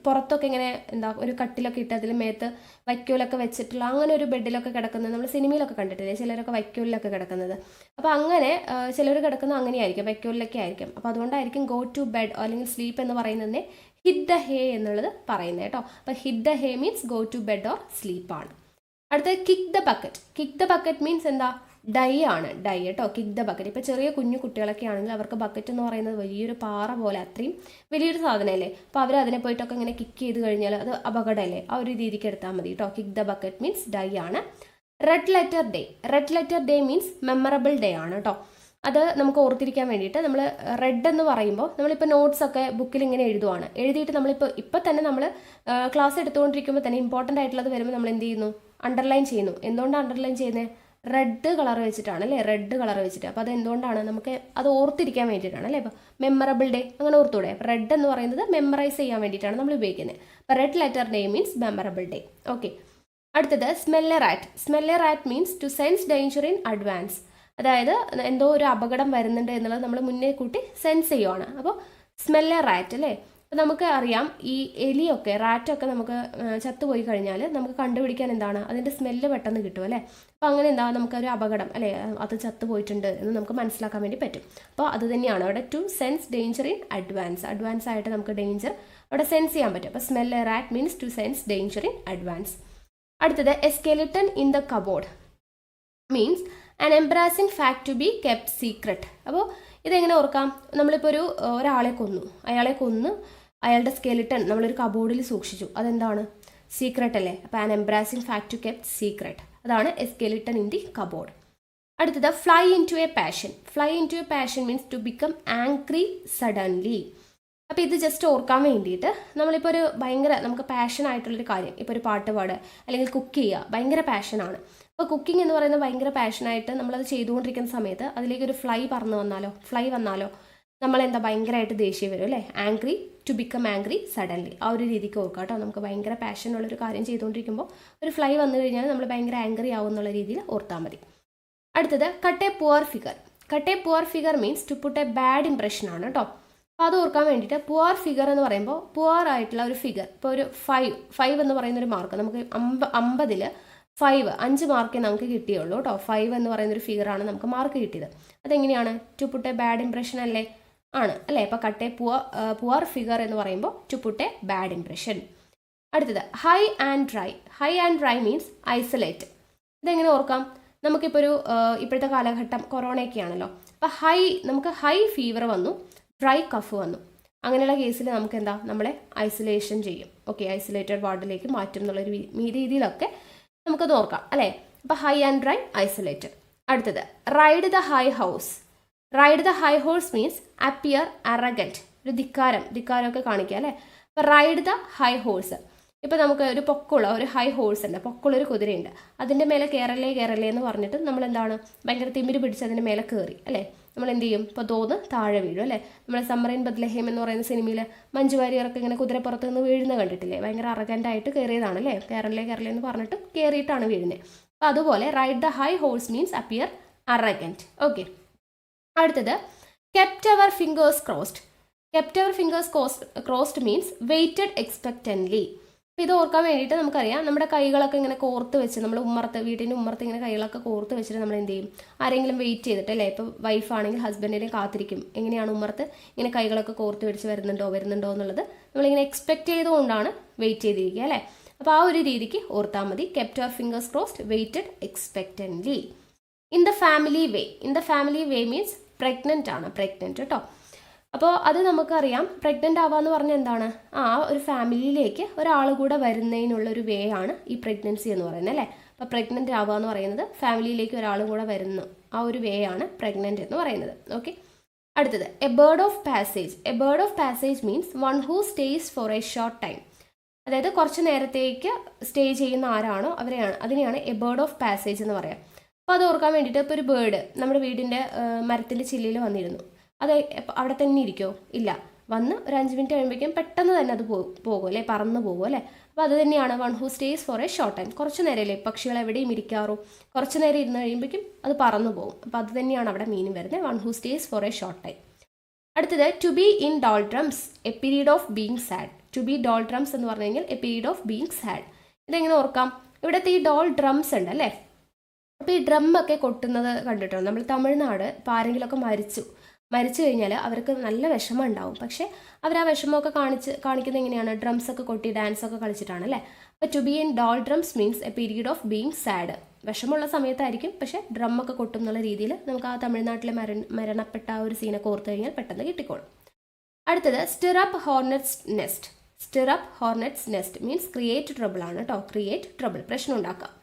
പുറത്തൊക്കെ ഇങ്ങനെ എന്താ ഒരു കട്ടിലൊക്കെ ഇട്ട് അതിൽ മേത്ത് വൈക്കോലൊക്കെ വെച്ചിട്ടുള്ള അങ്ങനെ ഒരു ബെഡിലൊക്കെ കിടക്കുന്നത് നമ്മൾ സിനിമയിലൊക്കെ കണ്ടിട്ടില്ലേ, ചിലരൊക്കെ വൈക്കോലിലൊക്കെ കിടക്കുന്നത്. അപ്പോൾ അങ്ങനെ ചിലർ കിടക്കുന്നത് അങ്ങനെയായിരിക്കും, വൈക്കോലിലൊക്കെ ആയിരിക്കും. അപ്പോൾ അതുകൊണ്ടായിരിക്കും ഗോ ടു ബെഡ് അല്ലെങ്കിൽ സ്ലീപ്പ് എന്ന് പറയുന്നതിനെ ഹിറ്റ് ദ ഹേ എന്നുള്ളത് പറയുന്നത് കേട്ടോ. അപ്പോൾ hit the hay means go to bed or സ്ലീപ്പാണ്. അടുത്തത് kick the bucket. Kick the bucket means എന്താ, ഡൈ ആണ്, ഡൈ കേട്ടോ. Kick the bucket. ഇപ്പോൾ ചെറിയ കുഞ്ഞു കുട്ടികളൊക്കെ ആണെങ്കിൽ അവർക്ക് ബക്കറ്റ് എന്ന് പറയുന്നത് വലിയൊരു പാറ പോലെ അത്രയും വലിയൊരു സാധനമല്ലേ, അപ്പോൾ അവർ അതിനെ പോയിട്ടൊക്കെ ഇങ്ങനെ കിക്ക് ചെയ്ത് കഴിഞ്ഞാൽ അത് അപകടമല്ലേ, ആ ഒരു രീതിക്ക് എടുത്താൽ മതി കേട്ടോ. Kick the bucket means die ആണ്. Red letter day. Red letter day means memorable day ആണ് കേട്ടോ. അത് നമുക്ക് ഓർത്തിരിക്കാൻ വേണ്ടിയിട്ട് നമ്മൾ റെഡ് എന്ന് പറയുമ്പോൾ നമ്മളിപ്പോൾ നോട്ട്സൊക്കെ ബുക്കിൽ ഇങ്ങനെ എഴുതുവാണ്, എഴുതിയിട്ട് ഇപ്പോൾ തന്നെ നമ്മൾ ക്ലാസ് എടുത്തുകൊണ്ടിരിക്കുമ്പോൾ തന്നെ ഇമ്പോർട്ടൻ്റ് ആയിട്ടുള്ളത് വരുമ്പോൾ നമ്മൾ എന്ത് ചെയ്യുന്നു, അണ്ടർലൈൻ ചെയ്യുന്നു. എന്തുകൊണ്ടാണ് അണ്ടർലൈൻ ചെയ്യുന്നത്, റെഡ് കളർ വെച്ചിട്ടാണ് അല്ലേ, റെഡ് കളർ വെച്ചിട്ട്. അപ്പോൾ അത് എന്തുകൊണ്ടാണ്, നമുക്ക് അത് ഓർത്തിരിക്കാൻ വേണ്ടിയിട്ടാണ് അല്ലേ. ഇപ്പോൾ മെമ്മറബിൾ ഡേ അങ്ങനെ ഓർത്തൂടെ. അപ്പോൾ റെഡ് എന്ന് പറയുന്നത് മെമ്മറൈസ് ചെയ്യാൻ വേണ്ടിയിട്ടാണ് നമ്മൾ ഉപയോഗിക്കുന്നത്. അപ്പോൾ red letter day means memorable day. Okay. അടുത്തത് smell a rat. Smell a rat means to sense danger in advance. അതായത് എന്തോ ഒരു അപകടം വരുന്നുണ്ട് എന്നുള്ളത് നമ്മൾ മുന്നേ കൂട്ടി സെൻസ് ചെയ്യുവാണ്. അപ്പോൾ സ്മെൽ എ റാറ്റ് അല്ലേ. അപ്പോൾ നമുക്ക് അറിയാം ഈ എലിയൊക്കെ റാറ്റൊക്കെ നമുക്ക് ചത്തുപോയി കഴിഞ്ഞാൽ നമുക്ക് കണ്ടുപിടിക്കാൻ എന്താണ്, അതിൻ്റെ സ്മെല്ല് പെട്ടെന്ന് കിട്ടും അല്ലേ. അപ്പോൾ അങ്ങനെ എന്താ, നമുക്കൊരു അപകടം അല്ലേ, അത് ചത്തുപോയിട്ടുണ്ട് എന്ന് നമുക്ക് മനസ്സിലാക്കാൻ വേണ്ടി പറ്റും. അപ്പോൾ അത് തന്നെയാണ് അവിടെ to sense danger in advance. Advance ആയിട്ട് നമുക്ക് ഡേഞ്ചർ അവിടെ സെൻസ് ചെയ്യാൻ പറ്റും. അപ്പോൾ smell a rat means to sense danger in advance. അടുത്തത് a skeleton in the cupboard means an embarrassing fact to be kept secret. അപ്പോൾ ഇതെങ്ങനെ ഓർക്കാം, നമ്മളിപ്പോൾ ഒരാളെ കൊന്നു, അയാളുടെ സ്കെലിട്ടൺ നമ്മളൊരു കബോർഡിൽ സൂക്ഷിച്ചു, അതെന്താണ്, സീക്രട്ട് അല്ലേ. അപ്പോൾ an embarrassing fact to kept secret, അതാണ് a skeleton in the cupboard. അടുത്തത് fly into a passion. Fly into a passion means to become angry suddenly. അപ്പോൾ ഇത് ജസ്റ്റ് ഓർക്കാൻ വേണ്ടിയിട്ട് നമ്മളിപ്പോൾ ഒരു ഭയങ്കര നമുക്ക് പാഷനായിട്ടുള്ളൊരു കാര്യം, ഇപ്പോൾ ഒരു പാട്ട് പാടുക അല്ലെങ്കിൽ കുക്ക് ചെയ്യുക ഭയങ്കര പാഷനാണ്. അപ്പോൾ കുക്കിംഗ് എന്ന് പറയുന്നത് ഭയങ്കര പാഷനായിട്ട് നമ്മളത് ചെയ്തുകൊണ്ടിരിക്കുന്ന സമയത്ത് അതിലേക്കൊരു ഫ്ലൈ വന്നാലോ നമ്മളെന്താ ഭയങ്കരമായിട്ട് ദേഷ്യം വരും അല്ലേ. Angry, to become angry suddenly, ആ ഒരു രീതിക്ക് ഓർക്കാം കേട്ടോ. നമുക്ക് ഭയങ്കര പാഷനുള്ളൊരു കാര്യം ചെയ്തുകൊണ്ടിരിക്കുമ്പോൾ ഒരു ഫ്ലൈ വന്നു കഴിഞ്ഞാൽ നമ്മൾ ഭയങ്കര ആംഗ്രി ആവും എന്നുള്ള രീതിയിൽ ഓർത്താൽ മതി. അടുത്തത് cut a poor figure. Cut a poor figure means to put a bad impression ആണ് കേട്ടോ. അപ്പോൾ അത് ഓർക്കാൻ വേണ്ടിയിട്ട് പുവർ ഫിഗർ എന്ന് പറയുമ്പോൾ പുവർ ആയിട്ടുള്ള ഒരു ഫിഗർ, ഇപ്പോൾ ഒരു 5 എന്ന് പറയുന്നൊരു മാർക്ക് നമുക്ക് 50ൽ 5 മാർക്കേ നമുക്ക് കിട്ടിയുള്ളൂ കേട്ടോ. 5 എന്ന് പറയുന്നൊരു ഫിഗറാണ് നമുക്ക് മാർക്ക് കിട്ടിയത്. അതെങ്ങനെയാണ്, to put a bad impression അല്ലേ, ആണ് അല്ലേ. അപ്പോൾ കട്ട് എ പുവർ ഫിഗർ എന്ന് പറയുമ്പോൾ to put a bad impression. അടുത്തത് high and dry. High and dry means isolate. ഇതെങ്ങനെ ഓർക്കാം, നമുക്കിപ്പോൾ ഇപ്പോഴത്തെ കാലഘട്ടം കൊറോണയൊക്കെ ആണല്ലോ. അപ്പോൾ നമുക്ക് ഹൈ ഫീവർ വന്നു, ഡ്രൈ കഫ് വന്നു, അങ്ങനെയുള്ള കേസിൽ നമുക്ക് എന്താ, നമ്മളെ ഐസൊലേഷൻ ചെയ്യും. ഓക്കെ, ഐസൊലേറ്റഡ് വാർഡിലേക്ക് മാറ്റും എന്നുള്ളൊരു രീതിയിലൊക്കെ നമുക്കത് ഓർക്കാം അല്ലേ. അപ്പോൾ ഹൈ ആൻഡ് ഡ്രൈ, ഐസൊലേറ്റഡ്. അടുത്തത് ride the high house. Ride the high horse means appear arrogant, ഒരു ധിക്കാരമൊക്കെ കാണിക്കുക അല്ലേ. അപ്പോൾ റൈഡ് ദ ഹൈ ഹോഴ്സ്, ഇപ്പോൾ നമുക്ക് ഒരു പൊക്കമുള്ള ഒരു ഹൈ ഹോഴ്സ് ഉണ്ട്, പൊക്കമുള്ളൊരു കുതിരയുണ്ട്, അതിൻ്റെ മേലെ കയറല്ലേ എന്ന് പറഞ്ഞിട്ട് നമ്മൾ എന്താണ് ഭയങ്കര തിമിര് പിടിച്ച് അതിൻ്റെ മേലെ കയറി അല്ലേ. നമ്മൾ എന്ത് ചെയ്യും, ഇപ്പോൾ തോന്ന് താഴെ വീഴും അല്ലേ. നമ്മൾ സമ്മർ ഇൻ ബത്ലഹേം എന്ന് പറയുന്ന സിനിമയിൽ മഞ്ജു വാര്യർക്ക് ഇങ്ങനെ കുതിരപ്പുറത്ത് നിന്ന് വീഴുന്ന കണ്ടിട്ടില്ലേ, ഭയങ്കര അറഗൻ്റായിട്ട് കയറിയതാണ് അല്ലേ, കയറല്ലേ എന്ന് പറഞ്ഞിട്ട് കയറിയിട്ടാണ് വീഴുന്നത്. അപ്പോൾ അതുപോലെ ride the high horse means appear arrogant. Okay. അടുത്തത് kept our fingers crossed. Kept our fingers crossed means weighted എക്സ്പെക്റ്റൻ്റ്ലി. അപ്പോൾ ഇത് ഓർക്കാൻ വേണ്ടിയിട്ട് നമുക്കറിയാം, നമ്മുടെ കൈകളൊക്കെ ഇങ്ങനെ കോർത്ത് വെച്ച് നമ്മൾ വീട്ടിൻ്റെ ഉമ്മറത്ത് ഇങ്ങനെ കൈകളൊക്കെ കോർത്ത് വെച്ചിട്ട് നമ്മൾ എന്ത് ചെയ്യും, ആരെങ്കിലും വെയിറ്റ് ചെയ്തിട്ട് അല്ലേ. ഇപ്പോൾ വൈഫാണെങ്കിൽ ഹസ്ബൻഡിനെ കാത്തിരിക്കും, എങ്ങനെയാണ് ഉമ്മറത്ത് ഇങ്ങനെ കൈകളൊക്കെ കോർത്ത് വെച്ച് വരുന്നുണ്ടോ എന്നുള്ളത് നമ്മളിങ്ങനെ എക്സ്പെക്റ്റ് ചെയ്തുകൊണ്ടാണ് വെയിറ്റ് ചെയ്തിരിക്കുക അല്ലേ. അപ്പോൾ ആ ഒരു രീതിക്ക് ഓർത്താൽ മതി. Kept our fingers crossed, waited expectantly. In the family way. In the family way means pregnant ആണ്, പ്രഗ്നൻ്റ് കേട്ടോ. അപ്പോൾ അത് നമുക്കറിയാം, പ്രഗ്നൻ്റ് ആവാന്ന് പറഞ്ഞാൽ എന്താണ്, ആ ഒരു ഫാമിലിയിലേക്ക് ഒരാൾ കൂടെ വരുന്നതിനുള്ളൊരു വേ ആണ് ഈ പ്രഗ്നൻസി എന്ന് പറയുന്നത് അല്ലേ. അപ്പോൾ പ്രഗ്നൻ്റ് ആവുക എന്ന് പറയുന്നത് ഫാമിലിയിലേക്ക് ഒരാളും കൂടെ വരുന്നു, ആ ഒരു വേ ആണ് പ്രഗ്നൻ്റ് എന്ന് പറയുന്നത്. ഓക്കെ. അടുത്തത് a bird of passage. A bird of passage means one who stays for a short time. അതായത് കുറച്ച് നേരത്തേക്ക് സ്റ്റേ ചെയ്യുന്ന ആരാണോ അതിനെയാണ് എ ബേർഡ് ഓഫ് പാസേജ് എന്ന് പറയാം. അപ്പോൾ അത് ഓർക്കാൻ വേണ്ടിയിട്ട് ഇപ്പോൾ ഒരു ബേർഡ് നമ്മുടെ വീടിൻ്റെ മരത്തിൻ്റെ ചില്ലിൽ വന്നിരുന്നു, അത് അവിടെ തന്നെ ഇരിക്കുമോ, ഇല്ല, വന്ന് ഒരു 5 മിനിറ്റ് കഴിയുമ്പോഴേക്കും പെട്ടെന്ന് തന്നെ അത് പോകും അല്ലേ, പറന്ന് പോകും അല്ലേ. അപ്പോൾ അത് തന്നെയാണ് one who stays for a short time. കുറച്ച് നേരമല്ലേ പക്ഷികൾ എവിടെയും ഇരിക്കാറോ, കുറച്ച് നേരം ഇരുന്ന് കഴിയുമ്പോഴേക്കും അത് പറന്നു പോകും. അപ്പോൾ അത് തന്നെയാണ് അവിടെ മീനിങ് വരുന്നത്, one who stays for a short time. അടുത്തത് to be in doldrums, a period of being sad. To be doldrums എന്ന് പറഞ്ഞു കഴിഞ്ഞാൽ a period of being sad. ഇതെങ്ങനെ ഓർക്കാം, ഇവിടുത്തെ ഈ ഡോൾ ഡ്രംസ് ഉണ്ട് അല്ലേ. അപ്പോൾ ഈ ഡ്രമ്മൊക്കെ കൊട്ടുന്നത് കണ്ടിട്ടോ, നമ്മൾ തമിഴ്നാട് ഇപ്പോൾ ആരെങ്കിലുമൊക്കെ മരിച്ചു കഴിഞ്ഞാൽ അവർക്ക് നല്ല വിഷമം ഉണ്ടാവും. പക്ഷേ അവർ ആ വിഷമമൊക്കെ കാണിക്കുന്നത് എങ്ങനെയാണ്, ഡ്രംസൊക്കെ കൊട്ടി ഡാൻസൊക്കെ കളിച്ചിട്ടാണ് അല്ലേ. അപ്പോൾ to be in doldrums means a period of being sad. വിഷമമുള്ള സമയത്തായിരിക്കും, പക്ഷേ ഡ്രമ്മൊക്കെ കൊട്ടും എന്നുള്ള രീതിയിൽ നമുക്ക് ആ തമിഴ്നാട്ടിലെ മരണപ്പെട്ട ആ ഒരു സീനൊക്കെ ഓർത്ത് കഴിഞ്ഞാൽ പെട്ടെന്ന് കിട്ടിക്കോളും. അടുത്തത് stir up hornets nest. Stir up hornets nest means create trouble ആണ് കേട്ടോ. ക്രിയേറ്റ് ട്രബിൾ, പ്രശ്നം ഉണ്ടാക്കാം.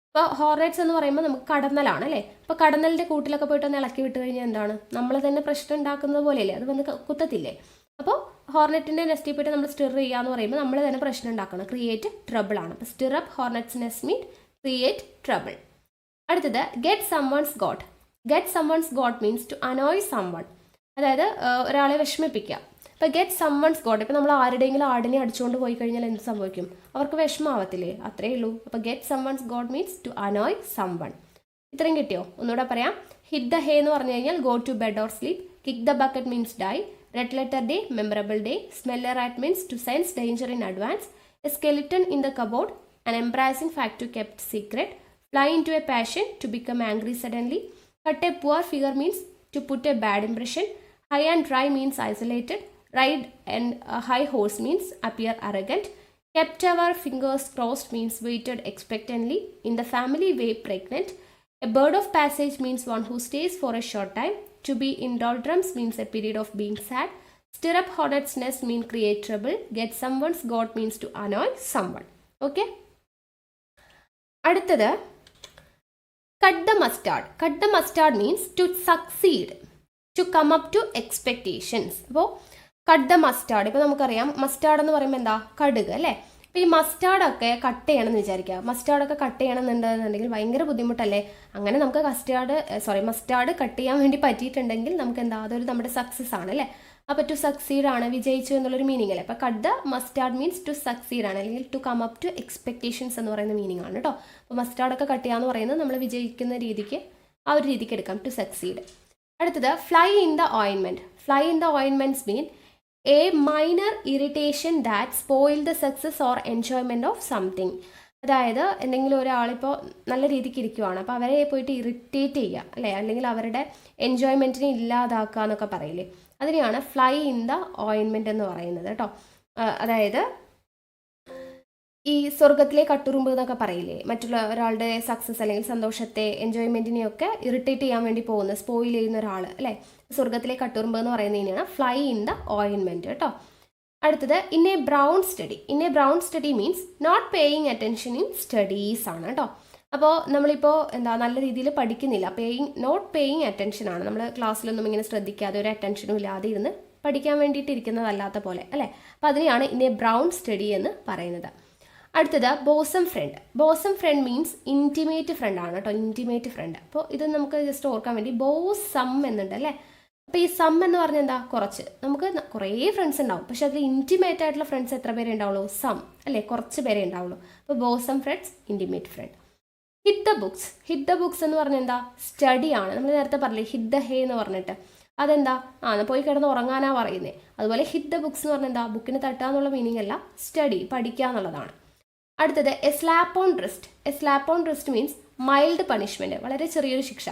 ഇപ്പോൾ ഹോർനെറ്റ്സ് എന്ന് പറയുമ്പോൾ നമുക്ക് കടന്നലാണ് അല്ലേ. അപ്പോൾ കടന്നലിൻ്റെ കൂട്ടിലൊക്കെ പോയിട്ട് ഒന്ന് ഇളക്കി വിട്ട് കഴിഞ്ഞാൽ എന്താണ്, നമ്മൾ തന്നെ പ്രശ്നം ഉണ്ടാക്കുന്നത് പോലെയല്ലേ, അത് വന്ന് കുത്തത്തില്ലേ. അപ്പോൾ ഹോർനെറ്റിൻ്റെ നെസ്റ്റിൽ പോയിട്ട് നമ്മൾ സ്റ്റിർ ചെയ്യുക എന്ന് പറയുമ്പോൾ നമ്മൾ തന്നെ പ്രശ്നം ഉണ്ടാക്കണം, ക്രിയേറ്റ് ട്രബിൾ ആണ്. അപ്പോൾ stir up hornets nest mean create trouble. അടുത്തത് get someone's goat. Get someone's goat means to annoy someone, അതായത് ഒരാളെ വിഷമിപ്പിക്കുക. ഇപ്പോൾ ഗെറ്റ് സംവൺസ് ഗോട്ട്, ഇപ്പോൾ നമ്മൾ ആരുടെയെങ്കിലും ആടിനെ അടിച്ചുകൊണ്ട് പോയി കഴിഞ്ഞാൽ എന്ത് സംഭവിക്കും? അവർക്ക് വിഷമാവത്തില്ലേ? അത്രയേ ഉള്ളൂ. അപ്പോൾ get someone's goat means to annoy someone. ഇത്രയും കിട്ടിയോ? ഒന്നുകൂടെ പറയാം. ഹിറ്റ് ദ ഹേ എന്ന് പറഞ്ഞു കഴിഞ്ഞാൽ go to bed or sleep. Kick the bucket means die. Red letter day, memorable day. Smell a rat means to sense danger in advance. A skeleton in the cupboard, an embarrassing fact to kept secret. Fly into a passion, to become angry suddenly. Cut a poor figure means to put a bad impression. High and dry means isolated. Ride and a high horse means appear arrogant. Kept our fingers crossed means waited expectantly. In the family way, pregnant. A bird of passage means one who stays for a short time. To be in doldrums means a period of being sad. Stir up hornet's nest means create trouble. Get someone's got means to annoy someone. Okay? അടുത്തത് cut the mustard. Cut the mustard means to succeed, to come up to expectations. അപ്പോൾ കട്ട് ദ മസ്റ്റാർഡ്, ഇപ്പോൾ നമുക്കറിയാം മസ്റ്റാർഡ് എന്ന് പറയുമ്പോൾ എന്താ? കടുക് അല്ലേ? അപ്പോൾ ഈ മസ്റ്റാർഡൊക്കെ കട്ട് ചെയ്യണമെന്ന് വിചാരിക്കുക. മസ്റ്റാർഡൊക്കെ കട്ട് ചെയ്യണമെന്നുണ്ടെന്നുണ്ടെങ്കിൽ ഭയങ്കര ബുദ്ധിമുട്ടല്ലേ? അങ്ങനെ നമുക്ക് മസ്റ്റാർഡ് കട്ട് ചെയ്യാൻ വേണ്ടി പറ്റിയിട്ടുണ്ടെങ്കിൽ നമുക്ക് എന്താ? അതൊരു നമ്മുടെ സക്സസ് ആണ് അല്ലേ? അപ്പോൾ ടു സക്സീഡ് ആണ്, വിജയിച്ചു എന്നുള്ളൊരു മീനിങ് അല്ലേ? അപ്പോൾ cut the mustard means to succeed ആണ്, അല്ലെങ്കിൽ to come up to expectations എന്ന് പറയുന്ന മീനിങ് ആണ് കേട്ടോ. അപ്പോൾ മസ്റ്റാർഡൊക്കെ കട്ട് ചെയ്യാന്ന് പറയുന്നത് നമ്മൾ വിജയിക്കുന്ന രീതിക്ക്, ആ ഒരു രീതിക്ക് എടുക്കാം, ടു സക്സീഡ്. അടുത്തത് fly in the ointment. Fly in the ointments mean A minor irritation that spoil the success or enjoyment of something. അതായത് എന്തെങ്കിലും ഒരാളിപ്പോൾ നല്ല രീതിക്ക് ഇരിക്കുവാണ്, അപ്പോൾ അവരെ പോയിട്ട് ഇറിറ്റേറ്റ് ചെയ്യുക അല്ലേ, അല്ലെങ്കിൽ അവരുടെ എൻജോയ്മെൻറ്റിനെ ഇല്ലാതാക്കുക എന്നൊക്കെ പറയില്ലേ, അതിനെയാണ് ഫ്ലൈ ഇൻ ദ ഓയിൻമെൻറ്റ് എന്ന് പറയുന്നത് കേട്ടോ. അതായത് ഈ സ്വർഗത്തിലെ കട്ടുറുമ്പ് എന്നൊക്കെ പറയില്ലേ, മറ്റുള്ള ഒരാളുടെ സക്സസ് അല്ലെങ്കിൽ സന്തോഷത്തെ എൻജോയ്മെൻറ്റിനെയൊക്കെ ഇറിറ്റേറ്റ് ചെയ്യാൻ വേണ്ടി പോകുന്ന, സ്പോയിൽ ചെയ്യുന്ന ഒരാൾ അല്ലേ, സ്വർഗത്തിലെ കട്ടുറുമ്പ് എന്ന് പറയുന്നതിനാണ് ഫ്ലൈ ഇൻ ദ ഓയിൻമെൻറ്റ് കേട്ടോ. അടുത്തത് in a brown study. In a brown study means not paying attention in studies ആണ് കേട്ടോ. അപ്പോൾ നമ്മളിപ്പോൾ എന്താ നല്ല രീതിയിൽ പഠിക്കുന്നില്ല, നോട്ട് പേയിങ് അറ്റൻഷൻ ആണ്, നമ്മൾ ക്ലാസ്സിലൊന്നും ഇങ്ങനെ ശ്രദ്ധിക്കാതെ ഒരു അറ്റൻഷനും ഇല്ലാതെ ഇരുന്ന് പഠിക്കാൻ വേണ്ടിയിട്ട് ഇരിക്കുന്നതല്ലാത്ത പോലെ അല്ലേ. അപ്പോൾ അതിനെയാണ് ഇൻ എ ബ്രൗൺ സ്റ്റഡി എന്ന് പറയുന്നത്. അടുത്തത് bosom friend. Bosom friend means intimate friend ആണ് കേട്ടോ, ഇൻറ്റിമേറ്റ് ഫ്രണ്ട്. അപ്പോൾ ഇത് നമുക്ക് ജസ്റ്റ് ഓർക്കാൻ വേണ്ടി ബോസം എന്നുണ്ട് അല്ലേ. അപ്പോൾ ഈ സം എന്ന് പറഞ്ഞാൽ എന്താ? കുറച്ച്. നമുക്ക് കുറേ ഫ്രണ്ട്സ് ഉണ്ടാവും, പക്ഷെ അതിൽ ഇൻറ്റിമേറ്റ് ആയിട്ടുള്ള ഫ്രണ്ട്സ് എത്ര പേരെ ഉണ്ടാവുള്ളൂ? സം അല്ലേ, കുറച്ച് പേരെ ഉണ്ടാവുള്ളൂ. അപ്പോൾ bosom friends, intimate friend. Hit the books. Hit the books എന്ന് പറഞ്ഞാൽ എന്താ? സ്റ്റഡി ആണ്. നമ്മൾ നേരത്തെ പറഞ്ഞില്ലേ ഹിറ്റ് ദ ഹേ എന്ന് പറഞ്ഞിട്ട്, അതെന്താ? പോയി കിടന്ന് ഉറങ്ങാനാ പറയുന്നത്. അതുപോലെ ഹിറ്റ് ദ ബുക്സ് എന്ന് പറഞ്ഞാൽ എന്താ? ബുക്കിന് തട്ടുക എന്നുള്ള മീനിങ് അല്ല, സ്റ്റഡി, പഠിക്കുക എന്നുള്ളതാണ്. അടുത്തത് A slap on wrist. A slap on wrist means mild punishment, വളരെ ചെറിയൊരു ശിക്ഷ.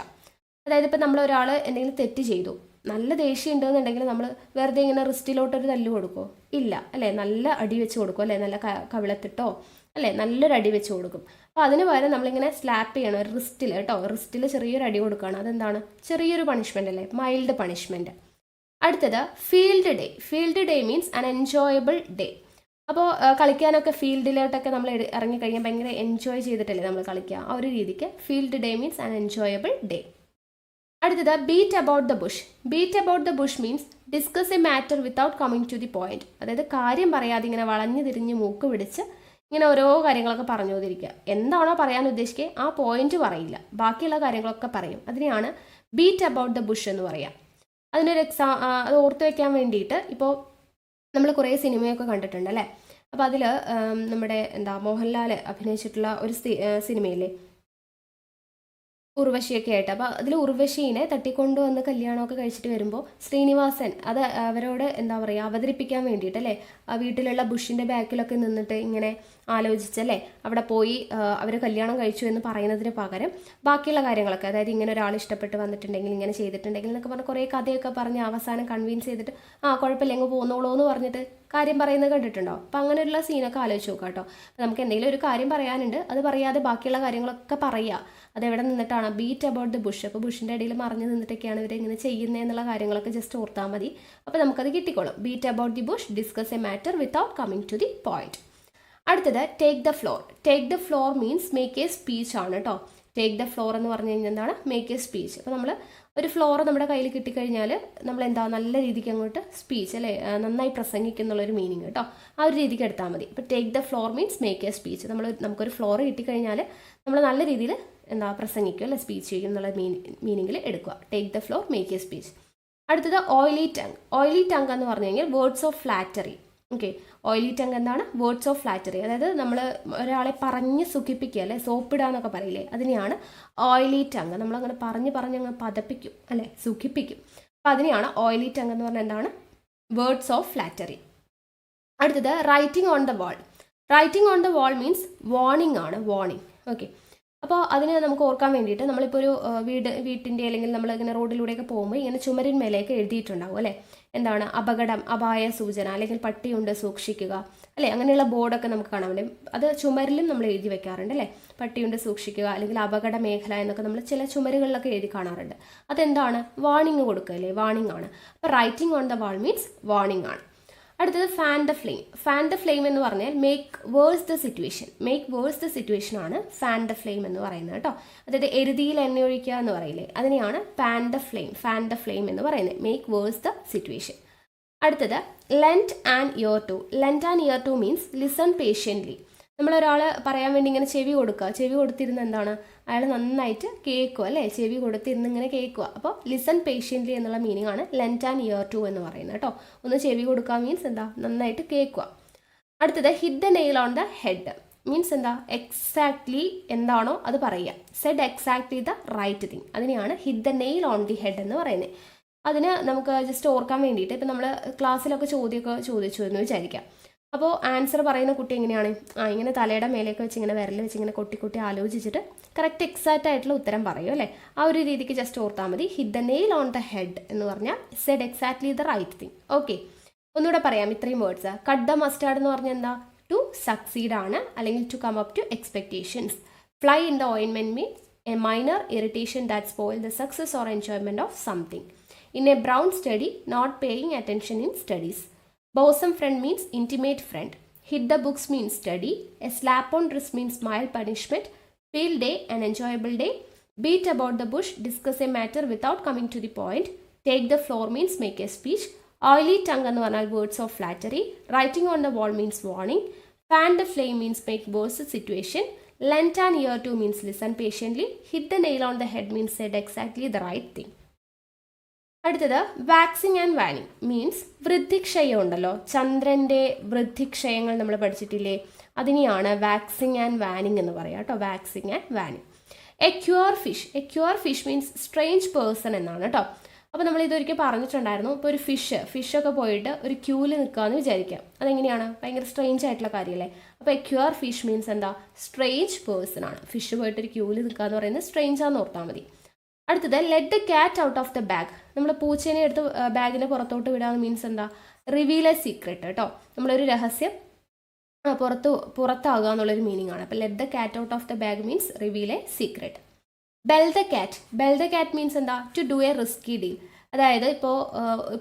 അതായത് ഇപ്പോൾ നമ്മൾ ഒരാൾ എന്തെങ്കിലും തെറ്റ് ചെയ്തു, നല്ല ദേഷ്യം ഉണ്ടെന്നുണ്ടെങ്കിൽ നമ്മൾ വെറുതെ ഇങ്ങനെ റിസ്റ്റിലോട്ടൊരു തല്ല് കൊടുക്കുമോ? ഇല്ല അല്ലേ, നല്ല അടി വെച്ച് കൊടുക്കും അല്ലേ, നല്ല കവിളത്തിട്ടോ അല്ലേ, നല്ലൊരു അടി വെച്ച് കൊടുക്കും. അപ്പോൾ അതിന് പകരം നമ്മളിങ്ങനെ സ്ലാപ്പ് ചെയ്യണം, ഒരു റിസ്റ്റിൽ കേട്ടോ, റിസ്റ്റിൽ ചെറിയൊരു അടി കൊടുക്കുകയാണ്. അതെന്താണ്? ചെറിയൊരു പണിഷ്മെൻ്റ് അല്ലേ, മൈൽഡ് പണിഷ്മെൻറ്റ്. അടുത്തത് field day. Field day means an enjoyable day. അപ്പോൾ കളിക്കാനൊക്കെ ഫീൽഡിലോട്ടൊക്കെ നമ്മൾ ഇറങ്ങിക്കഴിഞ്ഞാൽ ഭയങ്കര എൻജോയ് ചെയ്തിട്ടല്ലേ നമ്മൾ കളിക്കുക, ആ ഒരു രീതിക്ക് field day means an enjoyable day. അടുത്തത് beat about the bush. Beat about the bush means discuss a matter without coming to the point. അതായത് കാര്യം പറയാതെ ഇങ്ങനെ വളഞ്ഞു തിരിഞ്ഞ് മൂക്ക് പിടിച്ച് ഇങ്ങനെ ഓരോ കാര്യങ്ങളൊക്കെ പറഞ്ഞു കൊണ്ടിരിക്കുക. എന്താണോ പറയാൻ ഉദ്ദേശിക്കുക ആ പോയിന്റ് പറയില്ല, ബാക്കിയുള്ള കാര്യങ്ങളൊക്കെ പറയും. അതിനെയാണ് ബീറ്റ് അബൌട്ട് ദ ബുഷ് എന്ന് പറയുക. അതിനൊരു അത് ഓർത്ത് വയ്ക്കാൻ വേണ്ടിയിട്ട് ഇപ്പോൾ നമ്മൾ കുറേ സിനിമയൊക്കെ കണ്ടിട്ടുണ്ട് അല്ലേ. അപ്പോൾ അതിൽ നമ്മുടെ മോഹൻലാൽ അഭിനയിച്ചിട്ടുള്ള ഒരു സിനിമയില്ലേ, ഉർവശിയൊക്കെ ആയിട്ട്. അപ്പോൾ അതിൽ ഉർവശീനെ തട്ടിക്കൊണ്ടുവന്ന് കല്യാണമൊക്കെ കഴിച്ചിട്ട് വരുമ്പോൾ ശ്രീനിവാസൻ അത് അവരോട് അവതരിപ്പിക്കാൻ വേണ്ടിയിട്ട് അല്ലേ, ആ വീട്ടിലുള്ള ബുഷിൻ്റെ ബാക്കിലൊക്കെ നിന്നിട്ട് ഇങ്ങനെ ആലോചിച്ചല്ലേ അവിടെ പോയി അവർ കല്യാണം കഴിച്ചു എന്ന് പറയുന്നതിന് പകരം ബാക്കിയുള്ള കാര്യങ്ങളൊക്കെ, അതായത് ഇങ്ങനെ ഒരാൾ ഇഷ്ടപ്പെട്ട് വന്നിട്ടുണ്ടെങ്കിൽ ഇങ്ങനെ ചെയ്തിട്ടുണ്ടെങ്കിൽ എന്നൊക്കെ പറഞ്ഞ് കുറേ കഥയൊക്കെ പറഞ്ഞ് അവസാനം കൺവിൻസ് ചെയ്തിട്ട് കുഴപ്പമില്ല എങ്ങ് പോന്നോളൂ എന്ന് പറഞ്ഞിട്ട് കാര്യം പറയുന്നത് കണ്ടിട്ടുണ്ടോ? അപ്പോൾ അങ്ങനെയുള്ള സീനൊക്കെ ആലോചിച്ച് നോക്കാം കേട്ടോ. നമുക്ക് എന്തെങ്കിലും ഒരു കാര്യം പറയാനുണ്ട്, അത് പറയാതെ ബാക്കിയുള്ള കാര്യങ്ങളൊക്കെ പറയുക. അതെവിടെ നിന്നിട്ടാണ്? Beat about the Bush. അപ്പോൾ ബുഷിൻ്റെ ഇടയിൽ മറിഞ്ഞ് നിന്നിട്ടൊക്കെയാണ് ഇവർ ഇങ്ങനെ ചെയ്യുന്നത് എന്നുള്ള കാര്യങ്ങളൊക്കെ ജസ്റ്റ് ഓർത്താൽ മതി. അപ്പോൾ നമുക്കത് കിട്ടിക്കോളും. Beat about the bush, discuss a matter without coming to the point. അടുത്തത് take the floor. Take the floor means make a speech ആണ് കേട്ടോ. ടേക്ക് ദ ഫ്ലോർ എന്ന് പറഞ്ഞു കഴിഞ്ഞാൽ എന്താണ്? Make a speech. അപ്പോൾ നമ്മൾ ഒരു ഫ്ലോർ നമ്മുടെ കയ്യിൽ കിട്ടിക്കഴിഞ്ഞാൽ നമ്മൾ നല്ല രീതിക്ക് അങ്ങോട്ട് സ്പീച്ച് അല്ലേ, നന്നായി പ്രസംഗിക്കുന്നുള്ളൊരു മീനിങ് കേട്ടോ. ആ ഒരു രീതിക്ക് എടുത്താൽ മതി. ഇപ്പോൾ take the floor means make a speech. നമുക്കൊരു ഫ്ലോർ കിട്ടിക്കഴിഞ്ഞാൽ നമ്മൾ നല്ല രീതിയിൽ എന്താ പ്രസംഗിക്കുക അല്ലെ സ്പീച്ച് ചെയ്യും എന്നുള്ള മീനിങ്ങിൽ എടുക്കുക. Take the floor, make a speech. അടുത്തത് ഓയിലി ടങ്. ഓയിലി ടങ് എന്ന് പറഞ്ഞു കഴിഞ്ഞാൽ words of flattery. Okay, oily tongue എന്താണ്? Words of flattery. അതായത് നമ്മൾ ഒരാളെ പറഞ്ഞ് സുഖിപ്പിക്കുക അല്ലെ, സോപ്പിടുക എന്നൊക്കെ പറയില്ലേ, അതിനെയാണ് ഓയിലി ടങ്. നമ്മളങ്ങനെ അങ്ങ് പതപ്പിക്കും അല്ലെ, സുഖിപ്പിക്കും. അപ്പം അതിനെയാണ് ഓയിലി ടങ് എന്ന് പറഞ്ഞാൽ എന്താണ്? Words of flattery. അടുത്തത് writing on the wall. Writing on the wall means warning ആണ്, വാർണിംഗ്. ഓക്കെ, അപ്പോൾ അതിന് നമുക്ക് ഓർക്കാൻ വേണ്ടിയിട്ട് നമ്മളിപ്പോൾ ഒരു വീട്ടിൻ്റെ അല്ലെങ്കിൽ നമ്മൾ ഇങ്ങനെ റോഡിലൂടെയൊക്കെ പോകുമ്പോൾ ഇങ്ങനെ ചുമരിന്മേലേക്ക് എഴുതിയിട്ടുണ്ടാവും അല്ലേ, എന്താണ്? അപകടം, അപായ സൂചന, അല്ലെങ്കിൽ പട്ടിയുണ്ട് സൂക്ഷിക്കുക അല്ലേ, അങ്ങനെയുള്ള ബോർഡൊക്കെ നമുക്ക് കാണാൻ പറ്റും. അത് ചുമരിലും നമ്മൾ എഴുതി വെക്കാറുണ്ട് അല്ലേ, പട്ടിയുണ്ട് സൂക്ഷിക്കുക അല്ലെങ്കിൽ അപകട മേഖല എന്നൊക്കെ നമ്മൾ ചില ചുമരുകളിലൊക്കെ എഴുതി കാണാറുണ്ട്. അതെന്താണ്? വാർണിംഗ് കൊടുക്കുക അല്ലേ, വാർണിംഗ് ആണ്. അപ്പോൾ writing on the wall means warning ആണ്. അടുത്തത് fan the flame. Fan the flame എന്ന് പറഞ്ഞാൽ make worse the situation. Make worse the situation ആണ് ഫാൻ ദ ഫ്ലെയിം എന്ന് പറയുന്നത് കേട്ടോ. അതായത് എരുതിയിൽ എണ്ണ ഒഴിക്കുക എന്ന് പറയില്ലേ, അതിനെയാണ് ഫാൻ ദ ഫ്ലെയിം എന്ന് പറയുന്നത്. Make worse the situation. അടുത്തത് lend and ear to. Lend and ear to means listen patiently. നമ്മളൊരാൾ പറയാൻ വേണ്ടി ഇങ്ങനെ ചെവി കൊടുക്കുക, ചെവി കൊടുത്തിരുന്ന എന്താണ്? അയാൾ നന്നായിട്ട് കേൾക്കുക അല്ലേ, ചെവി കൊടുത്തിരുന്ന് ഇങ്ങനെ കേൾക്കുക. അപ്പോൾ ലിസൺ പേഷ്യൻ്റ്ലി എന്നുള്ള മീനിങ് ആണ് ലെൻഡ് ആൻഡ് ഇയർ ടു എന്ന് പറയുന്നത് കേട്ടോ. ഒന്ന് ചെവി കൊടുക്കുക മീൻസ് എന്താ? നന്നായിട്ട് കേൾക്കുക. അടുത്തത് hit the nail on the head means എന്താ? എക്സാക്ട്ലി എന്താണോ അത് പറയുക. Said exactly the right thing, അതിനെയാണ് hit the nail on the head എന്ന് പറയുന്നത്. അതിന് നമുക്ക് ജസ്റ്റ് ഓർക്കാൻ വേണ്ടിയിട്ട് ഇപ്പം നമ്മൾ ക്ലാസ്സിലൊക്കെ ചോദ്യമൊക്കെ ചോദിച്ചു എന്ന് വിചാരിക്കാം. അപ്പോൾ ആൻസർ പറയുന്ന കുട്ടി എങ്ങനെയാണ്? ഇങ്ങനെ തലയുടെ മേലേക്ക് വെച്ച് ഇങ്ങനെ വിരൽ വെച്ച് ഇങ്ങനെ കൊട്ടി ആലോചിച്ചിട്ട് കറക്റ്റ് എക്സാക്റ്റ് ആയിട്ടുള്ള ഉത്തരം പറയും അല്ലേ. ആ ഒരു രീതിക്ക് ജസ്റ്റ് ഓർത്താൽ മതി. Hit the nail on the head എന്ന് പറഞ്ഞാൽ said exactly the right thing. Okay, ഒന്നുകൂടെ പറയാം ഇത്രയും വേർഡ്സ്. കട്ട് ദ മസ്റ്റാർഡ് എന്ന് പറഞ്ഞാൽ എന്താ? ടു സക്സീഡ് ആണ്, അല്ലെങ്കിൽ to come up to expectations. Fly in the ഓയിൻമെന്റ് means a minor irritation that spoil the success or enjoyment of something. In a brown study, not paying attention in studies. Bosom friend means intimate friend. Hit the books means study. A slap on wrist means mild punishment. Field day, an enjoyable day. Beat about the bush, discuss a matter without coming to the point. Take the floor means make a speech. Oily tongue എന്ന് പറഞ്ഞാൽ words of flattery. Writing on the wall means warning. Fan the flame means make worse situation. Lend an ear to means listen patiently. Hit the nail on the head means said exactly the right thing. അടുത്തത് വാക്സിങ് ആൻഡ് വാനിങ് മീൻസ് വൃദ്ധിക്ഷയം ഉണ്ടല്ലോ, ചന്ദ്രൻ്റെ വൃദ്ധിക്ഷയങ്ങൾ നമ്മൾ പഠിച്ചിട്ടില്ലേ, അതിനെയാണ് വാക്സിങ് ആൻഡ് വാനിങ് എന്ന് പറയാം കേട്ടോ. Waxing and waning. A queer fish means strange person എന്നാണ് കേട്ടോ. അപ്പോൾ നമ്മൾ ഇതൊരിക്കൽ പറഞ്ഞിട്ടുണ്ടായിരുന്നു. ഇപ്പോൾ ഒരു ഫിഷൊക്കെ പോയിട്ട് ഒരു ക്യൂവിൽ നിൽക്കുകയെന്ന് വിചാരിക്കാം. അതെങ്ങനെയാണ്? ഭയങ്കര സ്ട്രേഞ്ച് ആയിട്ടുള്ള കാര്യമല്ലേ. അപ്പോൾ എ ക്യൂർ ഫിഷ് മീൻസ് എന്താ? സ്ട്രേഞ്ച് പേഴ്സൺ ആണ്. ഫിഷ് പോയിട്ട് ഒരു ക്യൂവിൽ നിൽക്കുക എന്ന് പറയുന്നത് സ്ട്രേഞ്ച് ആണെന്ന് ഓർത്താൽ മതി. അടുത്തത് let the cat out of the bag. നമ്മൾ പൂച്ചേനെ എടുത്ത് ബാഗിന് പുറത്തോട്ട് വിടാന്ന് മീൻസ് എന്താ? റിവീൽ എ സീക്രട്ട് കേട്ടോ. നമ്മളൊരു രഹസ്യം പുറത്താകുക എന്നുള്ളൊരു മീനിങ് ആണ്. അപ്പോൾ let the cat out of the bag means reveal a secret. Bell the cat means എന്താ? To do a risky deal. അതായത് ഇപ്പോൾ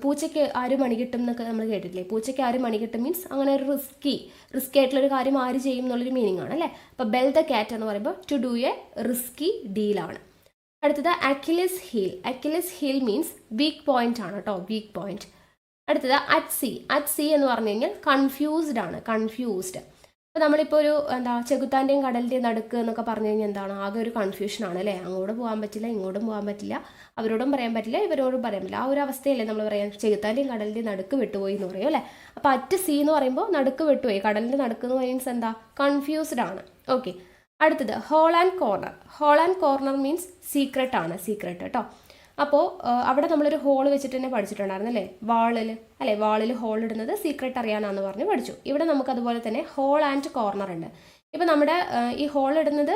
പൂച്ചയ്ക്ക് 6 മണി കിട്ടും എന്നൊക്കെ നമ്മൾ കേട്ടിട്ടില്ലേ. പൂച്ചയ്ക്ക് 6 മണി കിട്ടും മീൻസ് അങ്ങനെ ഒരു റിസ്കി ആയിട്ടുള്ളൊരു കാര്യം ആര് ചെയ്യും എന്നുള്ളൊരു മീനിങ് ആണ് അല്ലേ. അപ്പോൾ ബെൽ ദ ക്യാറ്റ് എന്ന് പറയുമ്പോൾ ടു ഡു എ റിസ്കി ഡീലാണ്. അടുത്തത് അക്കിലിസ് ഹീൽ മീൻസ് വീക്ക് പോയിന്റ് ആണ് കേട്ടോ, വീക്ക് പോയിന്റ്. അടുത്തത് അറ്റ് സീ എന്ന് പറഞ്ഞു കഴിഞ്ഞാൽ കൺഫ്യൂസ്ഡ്. അപ്പോൾ നമ്മളിപ്പോൾ ഒരു ചെകുത്താൻ്റെയും കടലിൻ്റെയും നടുക്ക് എന്നൊക്കെ പറഞ്ഞു കഴിഞ്ഞാൽ എന്താണ്? ആകെ ഒരു കൺഫ്യൂഷനാണ് അല്ലേ. അങ്ങോട്ട് പോകാൻ പറ്റില്ല, ഇങ്ങോട്ടും പോകാൻ പറ്റില്ല, അവരോടും പറയാൻ പറ്റില്ല, ഇവരോടും പറയാൻ പറ്റില്ല. ആ ഒരു അവസ്ഥയല്ലേ നമ്മൾ പറയാം ചെകുത്താൻ്റെയും കടലിൻ്റെയും നടുക്ക് വിട്ടുപോയി എന്ന് പറയും അല്ലേ. അപ്പോൾ അറ്റ് സീ എന്ന് പറയുമ്പോൾ നടുക്ക് വിട്ടുപോയി, കടലിൻ്റെ നടുക്ക് എന്ന് മീൻസ് എന്താ? കൺഫ്യൂസ്ഡ് ആണ്. ഓക്കെ, അടുത്തത് hole and corner means secret കേട്ടോ. അപ്പോൾ അവിടെ നമ്മളൊരു ഹോൾ വെച്ചിട്ട് തന്നെ പഠിച്ചിട്ടുണ്ടായിരുന്നു അല്ലേ. വാളിൽ ഹോൾ ഇടുന്നത് സീക്രട്ട് അറിയാനാന്ന് പറഞ്ഞ് പഠിച്ചു. ഇവിടെ നമുക്ക് അതുപോലെ തന്നെ ഹോൾ ആൻഡ് കോർണർ ഉണ്ട്. ഇപ്പോൾ നമ്മുടെ ഈ ഹോൾ ഇടുന്നത്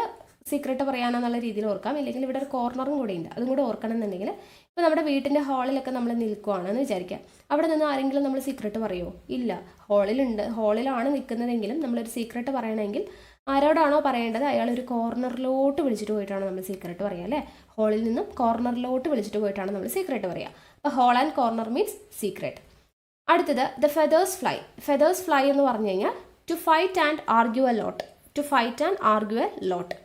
സീക്രട്ട് പറയാനാന്നുള്ള രീതിയിൽ ഓർക്കാം. ഇല്ലെങ്കിൽ ഇവിടെ ഒരു കോർണറും കൂടി ഉണ്ട്, അതും കൂടെ ഓർക്കണം എന്നുണ്ടെങ്കിൽ ഇപ്പോൾ നമ്മുടെ വീട്ടിൻ്റെ ഹാളിലൊക്കെ നമ്മൾ നിൽക്കുവാണെന്ന് വിചാരിക്കാം. അവിടെ നിന്ന് ആരെങ്കിലും നമ്മൾ സീക്രട്ട് പറയുമോ? ഇല്ല. ഹാളിലാണ് നിൽക്കുന്നതെങ്കിലും നമ്മളൊരു സീക്രട്ട് പറയണമെങ്കിൽ ആരോടാണോ പറയേണ്ടത് അയാൾ ഒരു കോർണറിലോട്ട് വിളിച്ചിട്ട് പോയിട്ടാണ് നമ്മൾ സീക്രട്ട് പറയുക അല്ലേ. ഹാളിൽ നിന്നും കോർണറിലോട്ട് വിളിച്ചിട്ട് പോയിട്ടാണ് നമ്മൾ സീക്രട്ട് പറയുക. അപ്പോൾ hole and corner means secret. അടുത്തത് ദ ഫെദേഴ്സ് ഫ്ലൈ എന്ന് പറഞ്ഞു കഴിഞ്ഞാൽ to fight and argue a lot.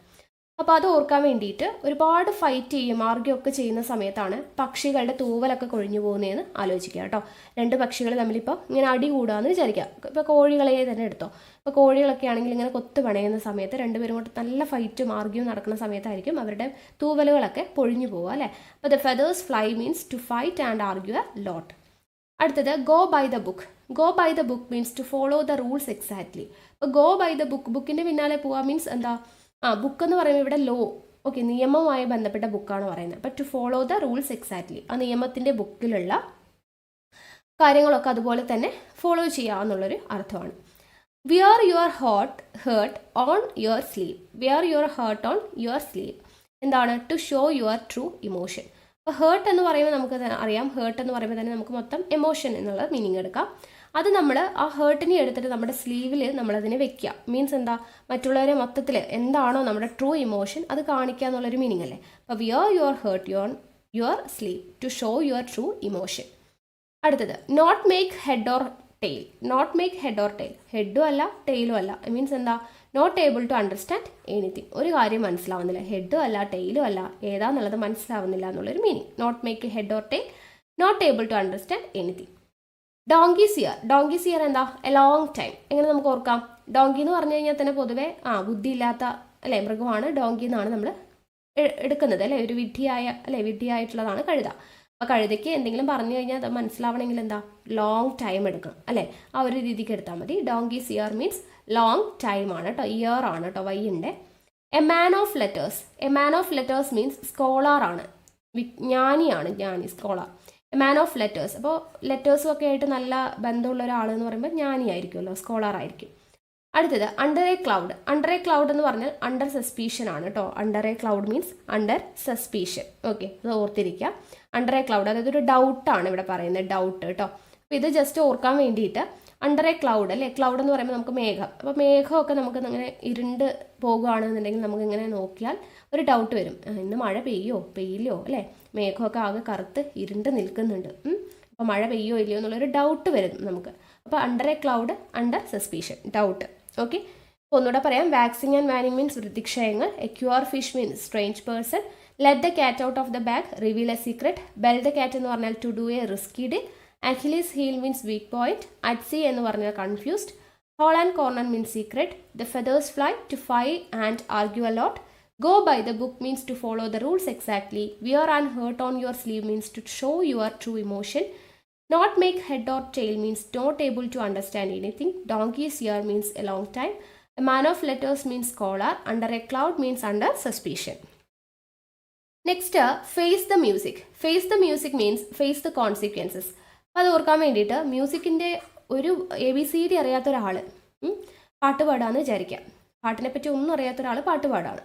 അപ്പോൾ അത് ഓർക്കാൻ വേണ്ടിയിട്ട് ഒരുപാട് ഫൈറ്റ് ചെയ്യും, ആർഗ്യം ഒക്കെ ചെയ്യുന്ന സമയത്താണ് പക്ഷികളുടെ തൂവലൊക്കെ കൊഴിഞ്ഞു പോകുന്നതെന്ന് ആലോചിക്കുക കേട്ടോ. രണ്ട് പക്ഷികൾ തമ്മിലിപ്പോൾ ഇങ്ങനെ അടി കൂടാന്ന് വിചാരിക്കുക. ഇപ്പോൾ കോഴികളെ തന്നെ എടുത്തോ. ഇപ്പോൾ കോഴികളൊക്കെ ആണെങ്കിൽ ഇങ്ങനെ കൊത്തു പണയുന്ന സമയത്ത് രണ്ടുപേരും കൊണ്ട് നല്ല ഫൈറ്റും ആർഗ്യവും നടക്കുന്ന സമയത്തായിരിക്കും അവരുടെ തൂവലുകളൊക്കെ പൊഴിഞ്ഞു പോകുക അല്ലേ. അപ്പോൾ the feathers fly means to fight and argue a lot. അടുത്തത് go by the book. Go by the book means to follow the rules exactly. അപ്പോൾ ഗോ ബൈ ദ ബുക്ക്, ബുക്കിൻ്റെ പിന്നാലെ പോവുക മീൻസ് എന്താ, ബുക്ക് എന്ന് പറയുമ്പോൾ ഇവിടെ ലോ, ഓക്കെ, നിയമവുമായി ബന്ധപ്പെട്ട ബുക്കാണ് പറയുന്നത്. അപ്പോൾ to follow the rules exactly, ആ നിയമത്തിൻ്റെ ബുക്കിലുള്ള കാര്യങ്ങളൊക്കെ അതുപോലെ തന്നെ ഫോളോ ചെയ്യുക എന്നുള്ളൊരു അർത്ഥമാണ്. Wear your heart on your sleeve. Wear your heart on your sleeve എന്താണ്, to show your true emotion. അപ്പോൾ ഹേർട്ട് എന്ന് പറയുമ്പോൾ നമുക്ക് അറിയാം, ഹേർട്ട് എന്ന് പറയുമ്പോൾ തന്നെ നമുക്ക് മൊത്തം എമോഷൻ എന്നുള്ള മീനിങ് എടുക്കാം. അത് നമ്മൾ ആ ഹേർട്ടിനെ എടുത്തിട്ട് നമ്മുടെ സ്ലീവിൽ നമ്മളതിനെ വെക്കുക. മീൻസ് എന്താ, മറ്റുള്ളവരെ മൊത്തത്തിൽ എന്താണോ നമ്മുടെ ട്രൂ ഇമോഷൻ അത് കാണിക്കുക എന്നുള്ളൊരു മീനിങ് അല്ലേ. അപ്പോൾ wear your heart on your sleeve to show your true emotion. അടുത്തത് not make head or tail. Not make head or tail, ഹെഡും അല്ല ടെയിലും അല്ല. മീൻസ് എന്താ, not able to understand anything, ഒരു കാര്യം മനസ്സിലാവുന്നില്ല, ഹെഡും അല്ല ടെയിലും അല്ല, ഏതാന്നുള്ളത് മനസ്സിലാവുന്നില്ല എന്നുള്ളൊരു meaning. Not make head or tail, not able to understand anything. Donkey's ear. Donkey's ear എന്താ, എ ലോങ് ടൈം. എങ്ങനെ നമുക്ക് ഓർക്കാം, ഡോങ്കി എന്ന് പറഞ്ഞു കഴിഞ്ഞാൽ തന്നെ പൊതുവെ ബുദ്ധിയില്ലാത്ത അല്ലേ മൃഗമാണ് ഡോങ്കി എന്നാണ് നമ്മൾ എടുക്കുന്നത് അല്ലേ, ഒരു വിഡ്ഢിയായിട്ടുള്ളതാണ് കഴുത. അപ്പോൾ കഴുതയ്ക്ക് എന്തെങ്കിലും പറഞ്ഞു കഴിഞ്ഞാൽ അത് മനസ്സിലാവണമെങ്കിൽ എന്താ, ലോങ് ടൈം എടുക്കണം അല്ലേ, ആ ഒരു രീതിക്ക് എടുത്താൽ മതി. Donkeys ear means long time ആണ് കേട്ടോ, ഇയർ ആണ് കേട്ടോ, വൈയുണ്ട്. A man of letters. A man of letters means scholar ആണ്, വിജ്ഞാനിയാണ്, ജ്ഞാനി, scholar. A man of letters, അപ്പോൾ ലെറ്റേഴ്സും ഒക്കെ ആയിട്ട് നല്ല ബന്ധമുള്ള ഒരാൾ എന്ന് പറയുമ്പോൾ ജ്ഞാനിയായിരിക്കുമല്ലോ, സ്കോളാർ ആയിരിക്കും. അടുത്തത് under a cloud. Under a cloud എന്ന് പറഞ്ഞാൽ അണ്ടർ സസ്പീഷൻ ആണ് കേട്ടോ. Under a cloud means under suspicion. Okay, അത് ഓർത്തിരിക്കുക. അണ്ടർ എ ക്ലൗഡ്, അതായത് ഒരു ഡൗട്ടാണ് ഇവിടെ പറയുന്നത്, ഡൗട്ട് കേട്ടോ. അപ്പോൾ ഇത് ജസ്റ്റ് ഓർക്കാൻ വേണ്ടിയിട്ട് അണ്ടർ എ ക്ലൗഡ് അല്ലേ, ക്ലൗഡ് എന്ന് പറയുമ്പോൾ നമുക്ക് മേഘം. അപ്പോൾ മേഘമൊക്കെ നമുക്ക് ഇങ്ങനെ ഇരുണ്ട് പോകുകയാണെന്നുണ്ടെങ്കിൽ നമുക്ക് ഇങ്ങനെ നോക്കിയാൽ ഒരു ഡൗട്ട് വരും, ഇന്ന് മഴ പെയ്യില്ലയോ അല്ലേ, മേഘമൊക്കെ ആകെ കറുത്ത് ഇരുണ്ട് നിൽക്കുന്നുണ്ട്, അപ്പോൾ മഴ പെയ്യോ ഇല്ലയോ എന്നുള്ളൊരു ഡൗട്ട് വരും നമുക്ക്. അപ്പോൾ under a cloud, under suspicion, doubt. Okay, ഒന്നുകൂടെ പറയാം. വാക്സിങ് ആൻഡ് വാനിങ് മീൻസ് വൃത്തിക്ഷയങ്ങൾ. A queer fish means strange person. Let the cat out of the bag, reveal a secret. Bell the cat എന്ന് പറഞ്ഞാൽ to do a risky deal. Achilles heel means weak point. At sea എന്ന് പറഞ്ഞാൽ confused. Hole and corner means secret. The feathers fly to fight and argue a lot. Go by the book means to follow the rules exactly. Wear and hurt on your sleeve means to show your true emotion. Not make head or tail means not able to understand anything. Donkey's ear means a long time. A man of letters means scholar. Under a cloud means under suspicion. Next, face the music. Face the music means face the consequences. അത് ഓർക്കാൻ വേണ്ടിയിട്ട് മ്യൂസിക്കിൻ്റെ ഒരു ABCD അറിയാത്ത ഒരാൾ പാട്ട് പാടാന്ന് വിചാരിക്കാം. പാട്ടിനെ പറ്റി ഒന്നും അറിയാത്ത ഒരാൾ പാട്ട് പാടാണ്.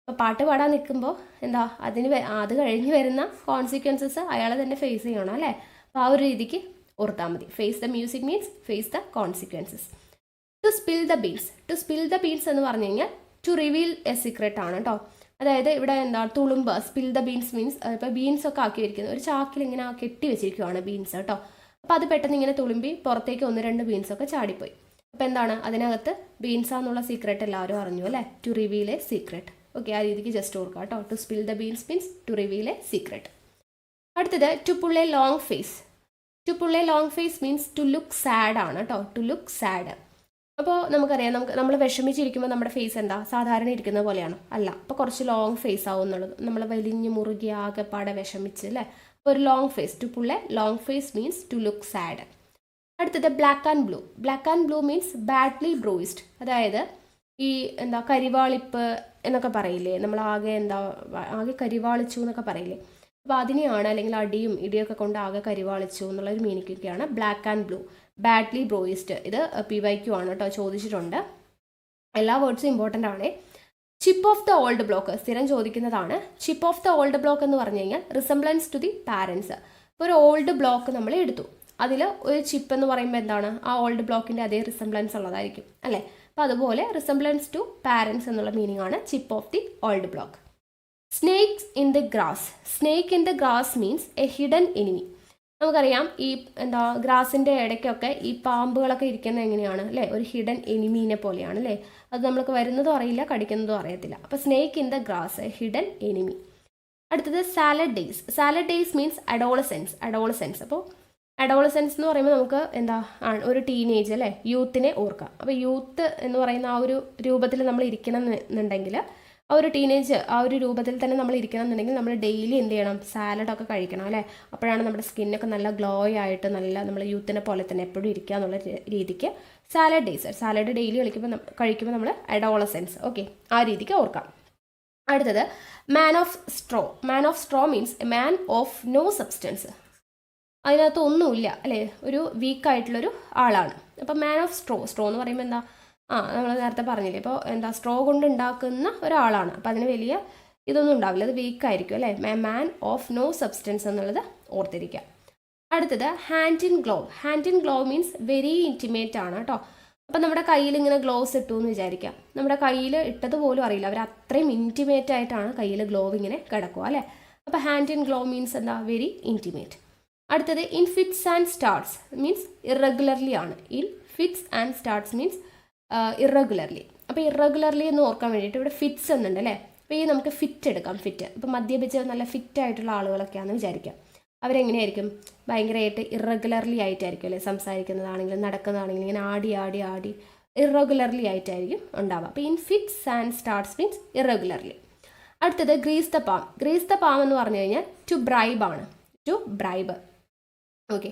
അപ്പോൾ പാട്ട് പാടാൻ നിൽക്കുമ്പോൾ എന്താ, അത് കഴിഞ്ഞ് വരുന്ന കോൺസിക്വൻസസ് അയാൾ തന്നെ ഫേസ് ചെയ്യണം അല്ലേ. അപ്പോൾ ആ ഒരു രീതിക്ക് ഓർത്താൽ മതി. Face the music means face the consequences. To spill the beans. To spill the beans എന്ന് പറഞ്ഞു കഴിഞ്ഞാൽ ടു റിവീൽ എ സീക്രട്ട് ആണ് കേട്ടോ. അതായത് ഇവിടെ എന്താ, തുളുമ്പ്. സ്പിൽ ദ ബീൻസ് മീൻസ് ഇപ്പോൾ ബീൻസ് ഒക്കെ ആക്കി വെക്കുന്നത് ഒരു ചാക്കിൽ ഇങ്ങനെ കെട്ടി വെച്ചിരിക്കുവാണ് ബീൻസ് കേട്ടോ. അപ്പോൾ അത് പെട്ടെന്ന് ഇങ്ങനെ തുളുമ്പി പുറത്തേക്ക് 1-2 ബീൻസൊക്കെ ചാടിപ്പോയി. അപ്പോൾ എന്താണ്, അതിനകത്ത് ബീൻസാന്നുള്ള സീക്രട്ട് എല്ലാവരും അറിഞ്ഞു അല്ലേ, to reveal a secret. Okay, ആ രീതിക്ക് ജസ്റ്റ് ഓർക്കുക കേട്ടോ. To spill the beans means to reveal a secret. അടുത്തത് to pull a long face. To pull a long face means to look sad ആണ് കേട്ടോ, ടു ലുക്ക് സാഡ്. അപ്പോൾ നമുക്കറിയാം, നമ്മൾ വിഷമിച്ചിരിക്കുമ്പോൾ നമ്മുടെ ഫേസ് എന്താ, സാധാരണ ഇരിക്കുന്ന പോലെയാണ് അല്ല. അപ്പോൾ കുറച്ച് ലോങ് ഫേസ് ആവും എന്നുള്ളത്, നമ്മൾ വലിഞ്ഞ് മുറുകി ആകെപ്പാടെ വിഷമിച്ച് അല്ലേ. അപ്പോൾ ഒരു long face, to pull a long face means to look sad. അടുത്തത് black and blue. Black and blue means badly bruised. അതായത് ഈ എന്താ കരിവാളിപ്പ് എന്നൊക്കെ പറയില്ലേ, നമ്മൾ ആകെ കരിവാളിച്ചു എന്നൊക്കെ പറയില്ലേ. അപ്പോൾ അതിനെയാണ്, അല്ലെങ്കിൽ അടിയും ഇടിയൊക്കെ കൊണ്ട് ആകെ കരിവാളിച്ചു എന്നുള്ളൊരു മീനിങ്ങൊക്കെയാണ് ബ്ലാക്ക് ആൻഡ് ബ്ലൂ. ബാഡ്ലി ബ്രോയിസ്ഡ്, ഇത് PYQ ആണ് കേട്ടോ, ചോദിച്ചിട്ടുണ്ട്. എല്ലാ വേർഡ്സും ഇമ്പോർട്ടൻ്റ് ആണ്. Chip of the old block സ്ഥിരം ചോദിക്കുന്നതാണ്. Chip of the old block എന്ന് പറഞ്ഞു കഴിഞ്ഞാൽ റിസംബ്ലൻസ് ടു ദി പാരൻസ്. ഇപ്പോൾ ഒരു ഓൾഡ് ബ്ലോക്ക് നമ്മൾ എടുത്തു, അതിൽ ഒരു ചിപ്പ് എന്ന് പറയുമ്പോൾ എന്താണ്, ആ ഓൾഡ് ബ്ലോക്കിൻ്റെ അതേ റിസംബ്ലൻസ് ഉള്ളതായിരിക്കും അല്ലേ. അപ്പോൾ അതുപോലെ റിസംബ്ലൻസ് ടു പാരൻസ് എന്നുള്ള മീനിങ് ആണ് chip of the old block. Snakes in the grass. Snake in the grass means A hidden enemy. നമുക്കറിയാം ഈ ഗ്രാസിൻ്റെ ഇടയ്ക്കൊക്കെ ഈ പാമ്പുകളൊക്കെ ഇരിക്കുന്നത് എങ്ങനെയാണ് അല്ലേ, ഒരു ഹിഡൻ എനിമീനെ പോലെയാണ് അല്ലേ. അത് നമ്മൾക്ക് വരുന്നതും അറിയില്ല, കടിക്കുന്നതും അറിയത്തില്ല. അപ്പോൾ snake in the grass, hidden enemy. അടുത്തത് salad days. Salad days means adolescence. അപ്പോൾ അഡോളസെൻസ് എന്ന് പറയുമ്പോൾ നമുക്ക് ഒരു ടീനേജ് അല്ലേ, യൂത്തിനെ ഓർക്കാം. അപ്പോൾ യൂത്ത് എന്ന് പറയുന്ന ആ ഒരു രൂപത്തിൽ നമ്മൾ ഇരിക്കണം എന്നുണ്ടെങ്കിൽ, ആ ഒരു ടീനേജ് ആ ഒരു രൂപത്തിൽ തന്നെ നമ്മൾ ഇരിക്കണം എന്നുണ്ടെങ്കിൽ നമ്മൾ ഡെയിലി എന്ത് ചെയ്യണം, സാലഡൊക്കെ കഴിക്കണം അല്ലേ. അപ്പോഴാണ് നമ്മുടെ സ്കിന്നൊക്കെ നല്ല ഗ്ലോ ആയിട്ട് നല്ല നമ്മൾ യൂത്തിനെ പോലെ തന്നെ എപ്പോഴും ഇരിക്കുക എന്നുള്ള രീതിക്ക് സാലഡ് ഡേയ്സ്. സാലഡ് ഡെയിലി കഴിക്കുമ്പോൾ നമ്മൾ അഡോളസെൻസ്. ഓക്കെ, ആ രീതിക്ക് ഓർക്കാം. അടുത്തത് man of straw. Man of straw means a man of no substance. അതിനകത്ത് ഒന്നുമില്ല അല്ലേ, ഒരു വീക്കായിട്ടുള്ളൊരു ആളാണ്. അപ്പം മാൻ ഓഫ് സ്ട്രോ എന്ന് പറയുമ്പോൾ എന്താ, നമ്മൾ നേരത്തെ പറഞ്ഞില്ലേ, ഇപ്പോൾ സ്ട്രോ കൊണ്ട് ഉണ്ടാക്കുന്ന ഒരാളാണ്. അപ്പം അതിന് വലിയ ഇതൊന്നും ഉണ്ടാവില്ല, അത് വീക്കായിരിക്കും അല്ലേ. മാൻ ഓഫ് നോ സബ്സ്റ്റൻസ് എന്നുള്ളത് ഓർത്തിരിക്കുക. അടുത്തത് hand in glove. Hand in glove means very intimate ആണ് കേട്ടോ. അപ്പം നമ്മുടെ കയ്യിൽ ഇങ്ങനെ ഗ്ലോവ്സ് ഇട്ടു എന്ന് വിചാരിക്കാം, നമ്മുടെ കയ്യിൽ ഇട്ടത് പോലും അറിയില്ല, അവർ അത്രയും ഇൻറ്റിമേറ്റ് ആയിട്ടാണ് കയ്യിൽ ഗ്ലോവ് ഇങ്ങനെ കിടക്കുക അല്ലേ. അപ്പോൾ ഹാൻഡ് ഇൻ ഗ്ലോവ് മീൻസ് എന്താ, വെരി ഇൻറ്റിമേറ്റ്. അടുത്തത് in fits and starts means irregularly ആണ്. In fits and starts means irregularly. അപ്പോൾ ഇറഗുലർലി എന്ന് ഓർക്കാൻ വേണ്ടിയിട്ട് ഇവിടെ ഫിറ്റ്സ് എന്നുണ്ട് അല്ലേ. അപ്പോൾ ഈ നമുക്ക് ഫിറ്റ് എടുക്കാം. ഫിറ്റ് ഇപ്പോൾ മദ്യപിച്ച് നല്ല ഫിറ്റ് ആയിട്ടുള്ള ആളുകളൊക്കെയാണെന്ന് വിചാരിക്കാം. അവരെങ്ങനെയായിരിക്കും, ഭയങ്കരമായിട്ട് ഇറഗുലർലി ആയിട്ടായിരിക്കും അല്ലേ സംസാരിക്കുന്നതാണെങ്കിലും നടക്കുന്നതാണെങ്കിലും ഇങ്ങനെ ആടി ഇറഗുലർലി ആയിട്ടായിരിക്കും ഉണ്ടാവുക. അപ്പോൾ in fits and starts means irregularly. അടുത്തത് grease the palm. Grease the palm എന്ന് പറഞ്ഞു കഴിഞ്ഞാൽ ടു ബ്രൈബ് ആണ്. To bribe. ഓക്കെ,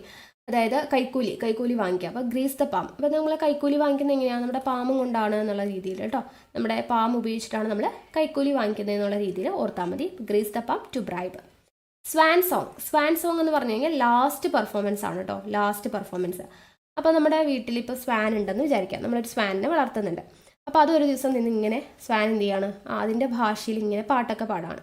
അതായത് കൈക്കൂലി വാങ്ങിക്കുക. അപ്പോൾ ഗ്രീസ് ദ പാം. അപ്പോൾ നമ്മൾ കൈക്കൂലി വാങ്ങിക്കുന്നത് എങ്ങനെയാണ്, നമ്മുടെ പാമ്പും കൊണ്ടാണ് എന്നുള്ള രീതിയിൽ കേട്ടോ. നമ്മുടെ പാം ഉപയോഗിച്ചിട്ടാണ് നമ്മൾ കൈക്കൂലി വാങ്ങിക്കുന്നത് എന്നുള്ള രീതിയിൽ ഓർത്താൽ മതി. Grease the palm, to bribe. Swan song എന്ന് പറഞ്ഞു കഴിഞ്ഞാൽ ലാസ്റ്റ് പെർഫോമൻസ് ആണ് കേട്ടോ, ലാസ്റ്റ് പെർഫോമൻസ്. അപ്പോൾ നമ്മുടെ വീട്ടിൽ ഇപ്പോൾ സ്വാൻ ഉണ്ടെന്ന് വിചാരിക്കാം, നമ്മളൊരു സ്വാനിനെ വളർത്തുന്നുണ്ട്. അപ്പോൾ അതൊരു ദിവസം നിന്ന് ഇങ്ങനെ സ്വാൻ എന്ത് ചെയ്യാണ്, അതിൻ്റെ ഭാഷയിൽ ഇങ്ങനെ പാട്ടൊക്കെ പാടാണ്.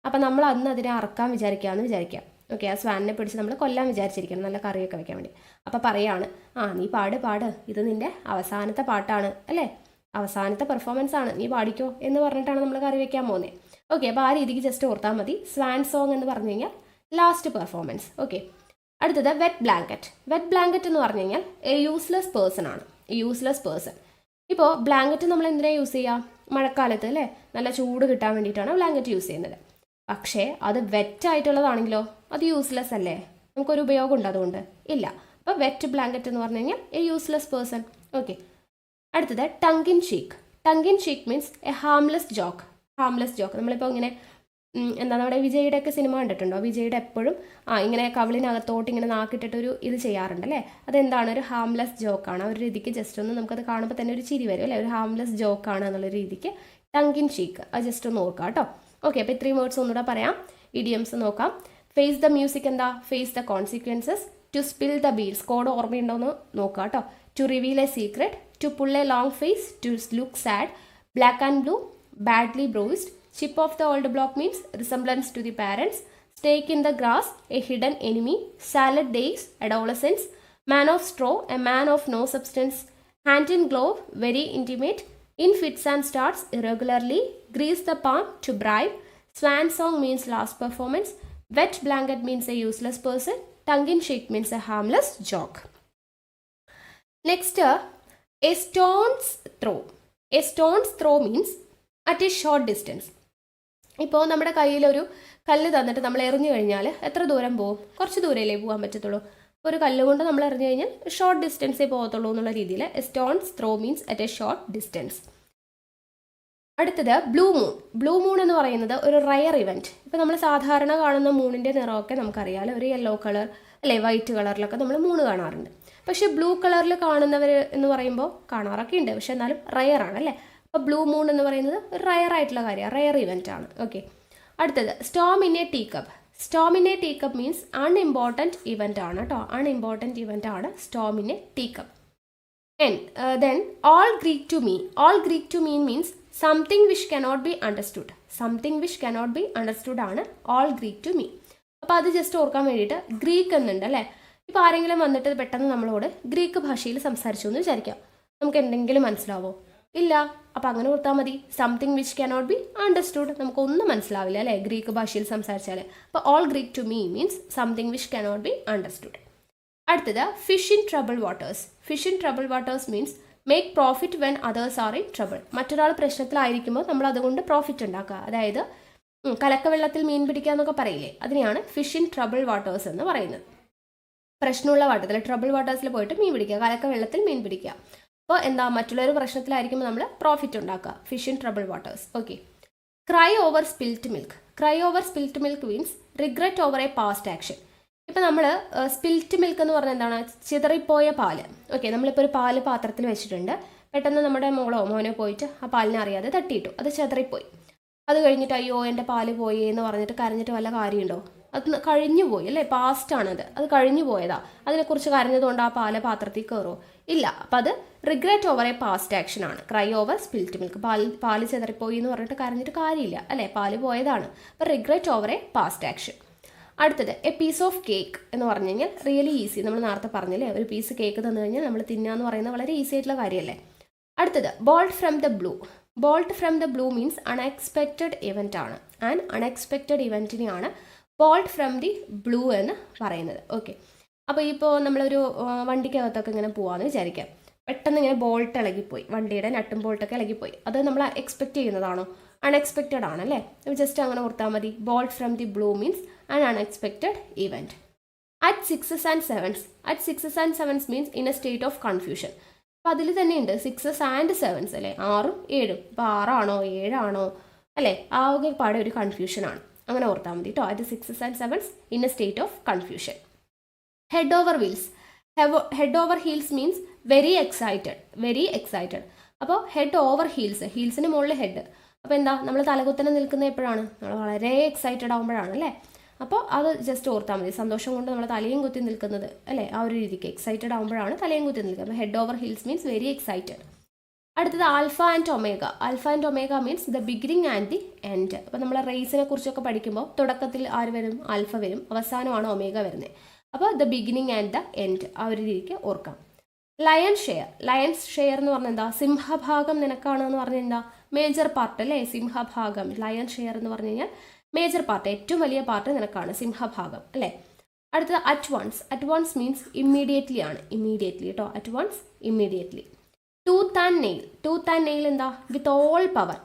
അപ്പോൾ നമ്മൾ അന്ന് അതിനെ അറക്കാൻ വിചാരിക്കാമെന്ന് വിചാരിക്കാം. ഓക്കെ, ആ സ്വാനിനെ പിടിച്ച് നമ്മൾ കൊല്ലാൻ വിചാരിച്ചിരിക്കണം, നല്ല കറിയൊക്കെ വെക്കാൻ വേണ്ടി. അപ്പോൾ പറയാണ്, നീ പാട്, ഇത് നിൻ്റെ അവസാനത്തെ പാട്ടാണ് അല്ലേ, അവസാനത്തെ പെർഫോമൻസ് ആണ്, നീ പാടിക്കോ എന്ന് പറഞ്ഞിട്ടാണ് നമ്മൾ കറി വെക്കാൻ പോകുന്നത്. ഓക്കെ, അപ്പോൾ ആ രീതിക്ക് ജസ്റ്റ് ഓർത്താൽ മതി. സ്വാൻ സോങ് എന്ന് പറഞ്ഞു കഴിഞ്ഞാൽ ലാസ്റ്റ് പെർഫോമൻസ്. ഓക്കെ, അടുത്തത് വെറ്റ് ബ്ലാങ്കറ്റ്. വെറ്റ് ബ്ലാങ്കറ്റ് എന്ന് പറഞ്ഞു കഴിഞ്ഞാൽ എ യൂസ്ലെസ് പേഴ്സൺ ആണ്. Useless person. ഇപ്പോൾ ബ്ലാങ്കറ്റ് നമ്മൾ എന്തിനാണ് യൂസ് ചെയ്യുക, മഴക്കാലത്ത് അല്ലേ, നല്ല ചൂട് കിട്ടാൻ വേണ്ടിയിട്ടാണ് ബ്ലാങ്കറ്റ് യൂസ് ചെയ്യുന്നത്. പക്ഷേ അത് വെറ്റായിട്ടുള്ളതാണെങ്കിലോ അത് യൂസ്ലെസ് അല്ലേ, നമുക്കൊരു ഉപയോഗം ഉണ്ട് അതുകൊണ്ട് ഇല്ല. അപ്പോൾ വെറ്റ് ബ്ലാങ്കറ്റ് എന്ന് പറഞ്ഞു കഴിഞ്ഞാൽ എ യൂസ്ലെസ് പേഴ്സൺ. ഓക്കെ, അടുത്തത് tongue in cheek means A harmless joke. നമ്മളിപ്പോൾ ഇങ്ങനെ നമ്മുടെ വിജയുടെ സിനിമ കണ്ടിട്ടുണ്ടോ, വിജയുടെ എപ്പോഴും ഇങ്ങനെ കവിളിനകത്തോട്ട് ഇങ്ങനെ നാക്കിട്ടിട്ടൊരു ഇത് ചെയ്യാറുണ്ടല്ലേ, അതെന്താണ്, ഒരു ഹാംലെസ് ജോക്കാണ്. ആ ഒരു രീതിക്ക് ജസ്റ്റ് ഒന്ന് നമുക്കത് കാണുമ്പോൾ തന്നെ ഒരു ചിരി വരും അല്ലേ, ഒരു ഹാംലെസ് ജോക്കാണ് എന്നുള്ള രീതിക്ക് ടങ് ഇൻ ചീക്ക്. അത് ജസ്റ്റ് ഒന്ന് നോക്കാം കേട്ടോ. ഓക്കെ, അപ്പോൾ ഇത്രയും വേർഡ്സ് ഒന്നുകൂടെ പറയാം. ഇഡിയംസ് നോക്കാം. ഫേസ് ദ മ്യൂസിക് എന്താ, face the consequences. To spill the beads, code ഓർമ്മയുണ്ടോയെന്ന് നോക്കാം കേട്ടോ. To reveal a secret, to pull a long face, to look sad, black and blue, badly bruised, chip of the old block means resemblance to the parents, stake in the grass, a hidden enemy, salad days, adolescence, man of straw, a man of no substance, hand in glove, very intimate, in fits and starts, irregularly, grease the palm, to bribe, swan song means last performance, wet blanket means a useless person, tongue in cheek means a harmless joke. Next, a stone's throw. A stone's throw means at a short distance. ഇപ്പോൾ നമ്മുടെ കയ്യിലൊരു കല്ല് തന്നിട്ട് നമ്മൾ എറിഞ്ഞു കഴിഞ്ഞാൽ എത്ര ദൂരം പോകും, കുറച്ച് ദൂരമല്ലേ പോകാൻ പറ്റത്തുള്ളൂ. ഒരു കല്ല് കൊണ്ട് നമ്മൾ എറിഞ്ഞു കഴിഞ്ഞാൽ ഷോർട്ട് ഡിസ്റ്റൻസേ പോകത്തുള്ളൂ എന്നുള്ള രീതിയിൽ A stone's throw means at a short distance. അടുത്തത് ബ്ലൂ മൂൺ എന്ന് പറയുന്നത് ഒരു റയർ ഇവൻറ്റ്. ഇപ്പോൾ നമ്മൾ സാധാരണ കാണുന്ന മൂണിൻ്റെ നിറമൊക്കെ നമുക്കറിയാമല്ലോ, ഒരു യെല്ലോ കളർ അല്ലേ, വൈറ്റ് കളറിലൊക്കെ നമ്മൾ മൂണ് കാണാറുണ്ട്. പക്ഷേ ബ്ലൂ കളറിൽ കാണുന്നവർ എന്ന് പറയുമ്പോൾ കാണാറൊക്കെ ഉണ്ട്, പക്ഷേ എന്നാലും റയർ ആണ് അല്ലേ. അപ്പോൾ ബ്ലൂ മൂൺ എന്ന് പറയുന്നത് ഒരു റയർ ആയിട്ടുള്ള കാര്യമാണ്, റയർ ഇവൻ്റ് ആണ്. ഓക്കെ, അടുത്തത് storm in a teacup. Storm in a teacup means unimportant event ആണ് കേട്ടോ, അൺഇമ്പോർട്ടൻറ്റ് ഇവൻ്റ് ആണ് storm in a teacup. Then all Greek to me. All Greek to mean means something which cannot be understood. Something which cannot be understood ആണ് ഓൾ ഗ്രീക്ക് ടു മീ. അപ്പോൾ അത് ജസ്റ്റ് ഓർക്കാൻ വേണ്ടിയിട്ട് ഗ്രീക്ക് എന്നുണ്ട് അല്ലേ. ഇപ്പോൾ ആരെങ്കിലും വന്നിട്ട് പെട്ടെന്ന് നമ്മളോട് ഗ്രീക്ക് ഭാഷയിൽ സംസാരിച്ചു എന്ന് വിചാരിക്കാം, നമുക്ക് എന്തെങ്കിലും മനസ്സിലാവോ? ഇല്ല. അപ്പം അങ്ങനെ കൊടുത്താൽ മതി. Something which cannot be understood. നമുക്കൊന്നും മനസ്സിലാവില്ല അല്ലേ ഗ്രീക്ക് ഭാഷയിൽ സംസാരിച്ചാൽ. അപ്പോൾ all Greek to me means something which cannot be understood. അടുത്തത് fish in trouble waters. Fish in trouble waters means make profit when others are in trouble. മറ്റൊരാൾ പ്രശ്നത്തിലായിരിക്കുമ്പോൾ നമ്മൾ അതുകൊണ്ട് പ്രോഫിറ്റ് ഉണ്ടാക്കുക. അതായത് കലക്കവെള്ളത്തിൽ മീൻ പിടിക്കുക എന്നൊക്കെ പറയില്ലേ, അതിനെയാണ് ഫിഷ് ഇൻ ട്രബിൾ വാട്ടേഴ്സ് എന്ന് പറയുന്നത്. പ്രശ്നമുള്ള വാട്ടത്തിൽ ട്രബിൾ വാട്ടേഴ്സിൽ പോയിട്ട് മീൻ പിടിക്കുക, കലക്കവെള്ളത്തിൽ മീൻ പിടിക്കുക. അപ്പോൾ എന്താ, മറ്റുള്ളൊരു പ്രശ്നത്തിലായിരിക്കുമ്പോൾ നമ്മൾ പ്രോഫിറ്റ് ഉണ്ടാക്കുക. Fish in trouble waters. Okay. Cry over spilt milk. Cry over spilt milk means regret over a past action. ഇപ്പം നമ്മൾ സ്പിൽറ്റ് മിൽക്ക് എന്ന് പറഞ്ഞാൽ എന്താണ്, ചിതറിപ്പോയ പാല്. ഓക്കെ, നമ്മളിപ്പോൾ ഒരു പാല് പാത്രത്തിൽ വെച്ചിട്ടുണ്ട്, പെട്ടെന്ന് നമ്മുടെ മോളോ മോനോ പോയിട്ട് ആ പാലിനെ അറിയാതെ തട്ടിയിട്ടു, അത് ചിതറിപ്പോയി. അത് കഴിഞ്ഞിട്ട് അയ്യോ എൻ്റെ പാല് പോയി എന്ന് പറഞ്ഞിട്ട് കരഞ്ഞിട്ട് വല്ല കാര്യമുണ്ടോ? അത് കഴിഞ്ഞു പോയി അല്ലേ, പാസ്റ്റാണത്, അത് കഴിഞ്ഞു പോയതാ. അതിനെക്കുറിച്ച് കരഞ്ഞതുകൊണ്ട് ആ പാല് പാത്രത്തിൽ കയറുമോ? ഇല്ല. അപ്പം അത് regret over a past action ആണ്. Cry over spilt milk. പാല് ചിതറിപ്പോയി എന്ന് പറഞ്ഞിട്ട് കരഞ്ഞിട്ട് കാര്യമില്ല അല്ലേ, പാല് പോയതാണ്. അപ്പം regret over a past action. അടുത്തത് എ പീസ് ഓഫ് കേക്ക് എന്ന് പറഞ്ഞു കഴിഞ്ഞാൽ റിയലി ഈസി. നമ്മൾ നേരത്തെ പറഞ്ഞില്ലേ, ഒരു പീസ് കേക്ക് തന്നു കഴിഞ്ഞാൽ നമ്മൾ തിന്നുക എന്ന് പറയുന്നത് വളരെ ഈസി ആയിട്ടുള്ള കാര്യമല്ലേ. അടുത്തത് bolt from the blue. Bolt from the blue means unexpected event ആണ്. ആൻഡ് അൺഎക്സ്പെക്റ്റഡ് ഇവൻറ്റിനെയാണ് ബോൾട്ട് ഫ്രം ദി ബ്ലൂ എന്ന് പറയുന്നത്. ഓക്കെ. അപ്പോൾ ഇപ്പോൾ നമ്മളൊരു വണ്ടിക്കകത്തൊക്കെ ഇങ്ങനെ പോകാമെന്ന് വിചാരിക്കാം. പെട്ടെന്ന് ഇങ്ങനെ ബോൾട്ട് ഇളകിപ്പോയി, വണ്ടിയുടെ നട്ടും ബോൾട്ടൊക്കെ ഇളകിപ്പോയി. അത് നമ്മൾ എക്സ്പെക്റ്റ് ചെയ്യുന്നതാണോ? അൺഎക്സ്പെക്റ്റഡ് ആണ് അല്ലേ. ജസ്റ്റ് അങ്ങനെ ഓർത്താൽ മതി. Bolt from the blue means an unexpected event. At 6s and 7s. At 6s and 7s means in A state of confusion. അപ്പോൾ അതിൽ തന്നെയുണ്ട് 6s and 7s അല്ലേ, 6ഉം 7ഉം. ഇപ്പോൾ 6ആണോ 7ആണോ അല്ലേ, ആ ഒരു പാടെ ഒരു കൺഫ്യൂഷനാണ്. അങ്ങനെ ഓർത്താൽ മതി കേട്ടോ. At 6s and 7s in A state of confusion. Head over wheels. Head over heels means very excited. Very excited. അപ്പോൾ ഹെഡ് ഓവർ ഹീൽസ്, ഹീൽസിന് മുകളിൽ ഹെഡ്. അപ്പോൾ എന്താ, നമ്മൾ തലകുത്തനെ നിൽക്കുന്നത് എപ്പോഴാണ്? നമ്മൾ വളരെ എക്സൈറ്റഡ് ആകുമ്പോഴാണ് അല്ലേ. അപ്പോൾ അത് ജസ്റ്റ് ഓർത്താൽ മതി. സന്തോഷം കൊണ്ട് നമ്മൾ തലയും കുത്തി നിൽക്കുന്നത് അല്ലേ, ആ ഒരു രീതിക്ക് എക്സൈറ്റഡ് ആകുമ്പോഴാണ് തലയും കുത്തി നിൽക്കുന്നത്. അപ്പോൾ head over heels means very excited. അടുത്തത് alpha and omega. Alpha and omega means the beginning and the end. അപ്പോൾ നമ്മൾ റേസിനെ കുറിച്ചൊക്കെ പഠിക്കുമ്പോൾ തുടക്കത്തിൽ ആര് വരും? ആൽഫ വരും, അവസാനമാണ് ഒമേഗ വരുന്നത്. അപ്പോൾ the beginning and the end, ആ ഒരു രീതിക്ക് ഓർക്കാം. Lion share. ലയൺസ് ഷെയർ എന്ന് പറഞ്ഞാൽ എന്താ, സിംഹഭാഗം നിനക്കാണ് എന്ന് പറഞ്ഞാൽ എന്താ, മേജർ പാർട്ട് അല്ലേ, സിംഹഭാഗം. ലയൺ ഷെയർ എന്ന് പറഞ്ഞു കഴിഞ്ഞാൽ മേജർ പാർട്ട്, ഏറ്റവും വലിയ പാർട്ട് നിനക്കാണ്, സിംഹഭാഗം അല്ലേ. അടുത്തത് at once. At once means immediately ആണ്. ഇമ്മീഡിയറ്റ്ലി കേട്ടോ, at once immediately. Tooth and nail. Tooth and nail എന്താ, വിത്ത് ഓൾ പവർ.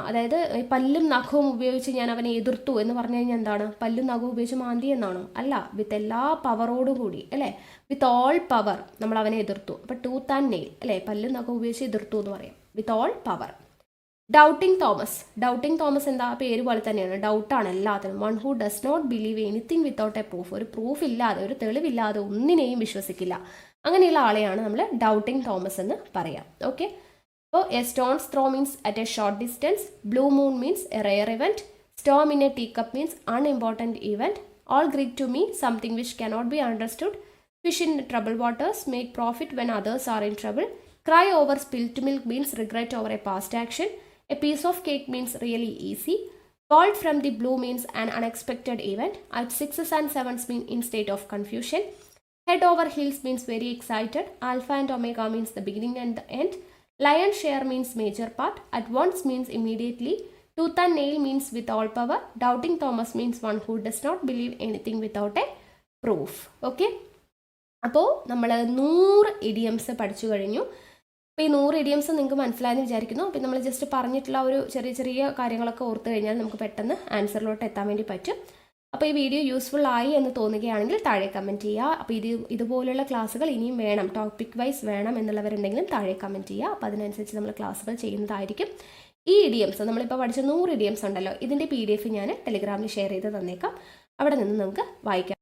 അതായത് പല്ലും നഖവും ഉപയോഗിച്ച് ഞാൻ അവനെ എതിർത്തു എന്ന് പറഞ്ഞു കഴിഞ്ഞാൽ എന്താണ്, പല്ലും നഖവും ഉപയോഗിച്ച് മാന്തി എന്നാണോ? അല്ല, വിത്ത് എല്ലാ പവറോടും കൂടി അല്ലേ, വിത്ത് ഓൾ പവർ നമ്മൾ അവനെ എതിർത്തു. അപ്പോൾ ടൂത്ത് ആൻഡ് നെയിൽ അല്ലേ, പല്ലും നഖവും ഉപയോഗിച്ച് എതിർത്തു എന്ന് പറയാം, with all power. Doubting Thomas. Doubting Thomas എന്താ, പേര് പോലെ തന്നെയാണ്, ഡൗട്ടാണ് എല്ലാത്തിനും. One who does not believe anything without a proof. ഒരു പ്രൂഫ് ഇല്ലാതെ, ഒരു തെളിവില്ലാതെ ഒന്നിനെയും വിശ്വസിക്കില്ല. അങ്ങനെയുള്ള ആളെയാണ് നമ്മൾ ഡൗട്ടിങ് തോമസ് എന്ന് പറയാം. ഓക്കെ. അപ്പോൾ a stone's throw means at a short distance. Blue moon means a rare event. Storm in a tea cup means unimportant event. All Greek to me something which cannot be understood. Fish in troubled waters make profit when others are in trouble. Cry over spilt milk means regret over a past action. A piece of cake means really easy. Bolt from the blue means an unexpected event. At 6s and 7s mean in state of confusion. Head over heels means very excited. Alpha and omega means the beginning and the end. Lion's share means major part. At once means immediately. Tooth and nail means with all power. Doubting Thomas means one who does not believe anything without a proof. Okay. അപ്പോൾ നമ്മൾ 100 ഇഡിയംസ് പഠിച്ചു കഴിഞ്ഞു. അപ്പോൾ ഈ 100 ഇഡിയംസ് നിങ്ങൾക്ക് മനസ്സിലായെന്ന് വിചാരിക്കുന്നു. അപ്പോൾ നമ്മൾ ജസ്റ്റ് പറഞ്ഞിട്ടുള്ള ഒരു ചെറിയ ചെറിയ കാര്യങ്ങളൊക്കെ ഓർത്ത് കഴിഞ്ഞാൽ നമുക്ക് പെട്ടെന്ന് ആൻസറിലോട്ട് എത്താൻ വേണ്ടി പറ്റും. അപ്പോൾ ഈ വീഡിയോ യൂസ്ഫുൾ ആയി എന്ന് തോന്നുകയാണെങ്കിൽ താഴെ കമൻറ്റ് ചെയ്യുക. അപ്പോൾ ഇതുപോലുള്ള ക്ലാസ്സുകൾ ഇനിയും വേണം, ടോപ്പിക് വൈസ് വേണം എന്നുള്ളവരുണ്ടെങ്കിലും താഴെ കമൻറ്റ് ചെയ്യുക. അപ്പോൾ അതിനനുസരിച്ച് നമ്മൾ ക്ലാസ്സുകൾ ചെയ്യുന്നതായിരിക്കും. ഈ ഇഡിയംസ് നമ്മളിപ്പോൾ പഠിച്ച 100 ഇഡിയംസ് ഉണ്ടല്ലോ, ഇതിൻ്റെ PDF ഞാൻ ടെലിഗ്രാമിൽ ഷെയർ ചെയ്ത് തന്നേക്കാം. അവിടെ നിന്ന് നമുക്ക് വായിക്കാം.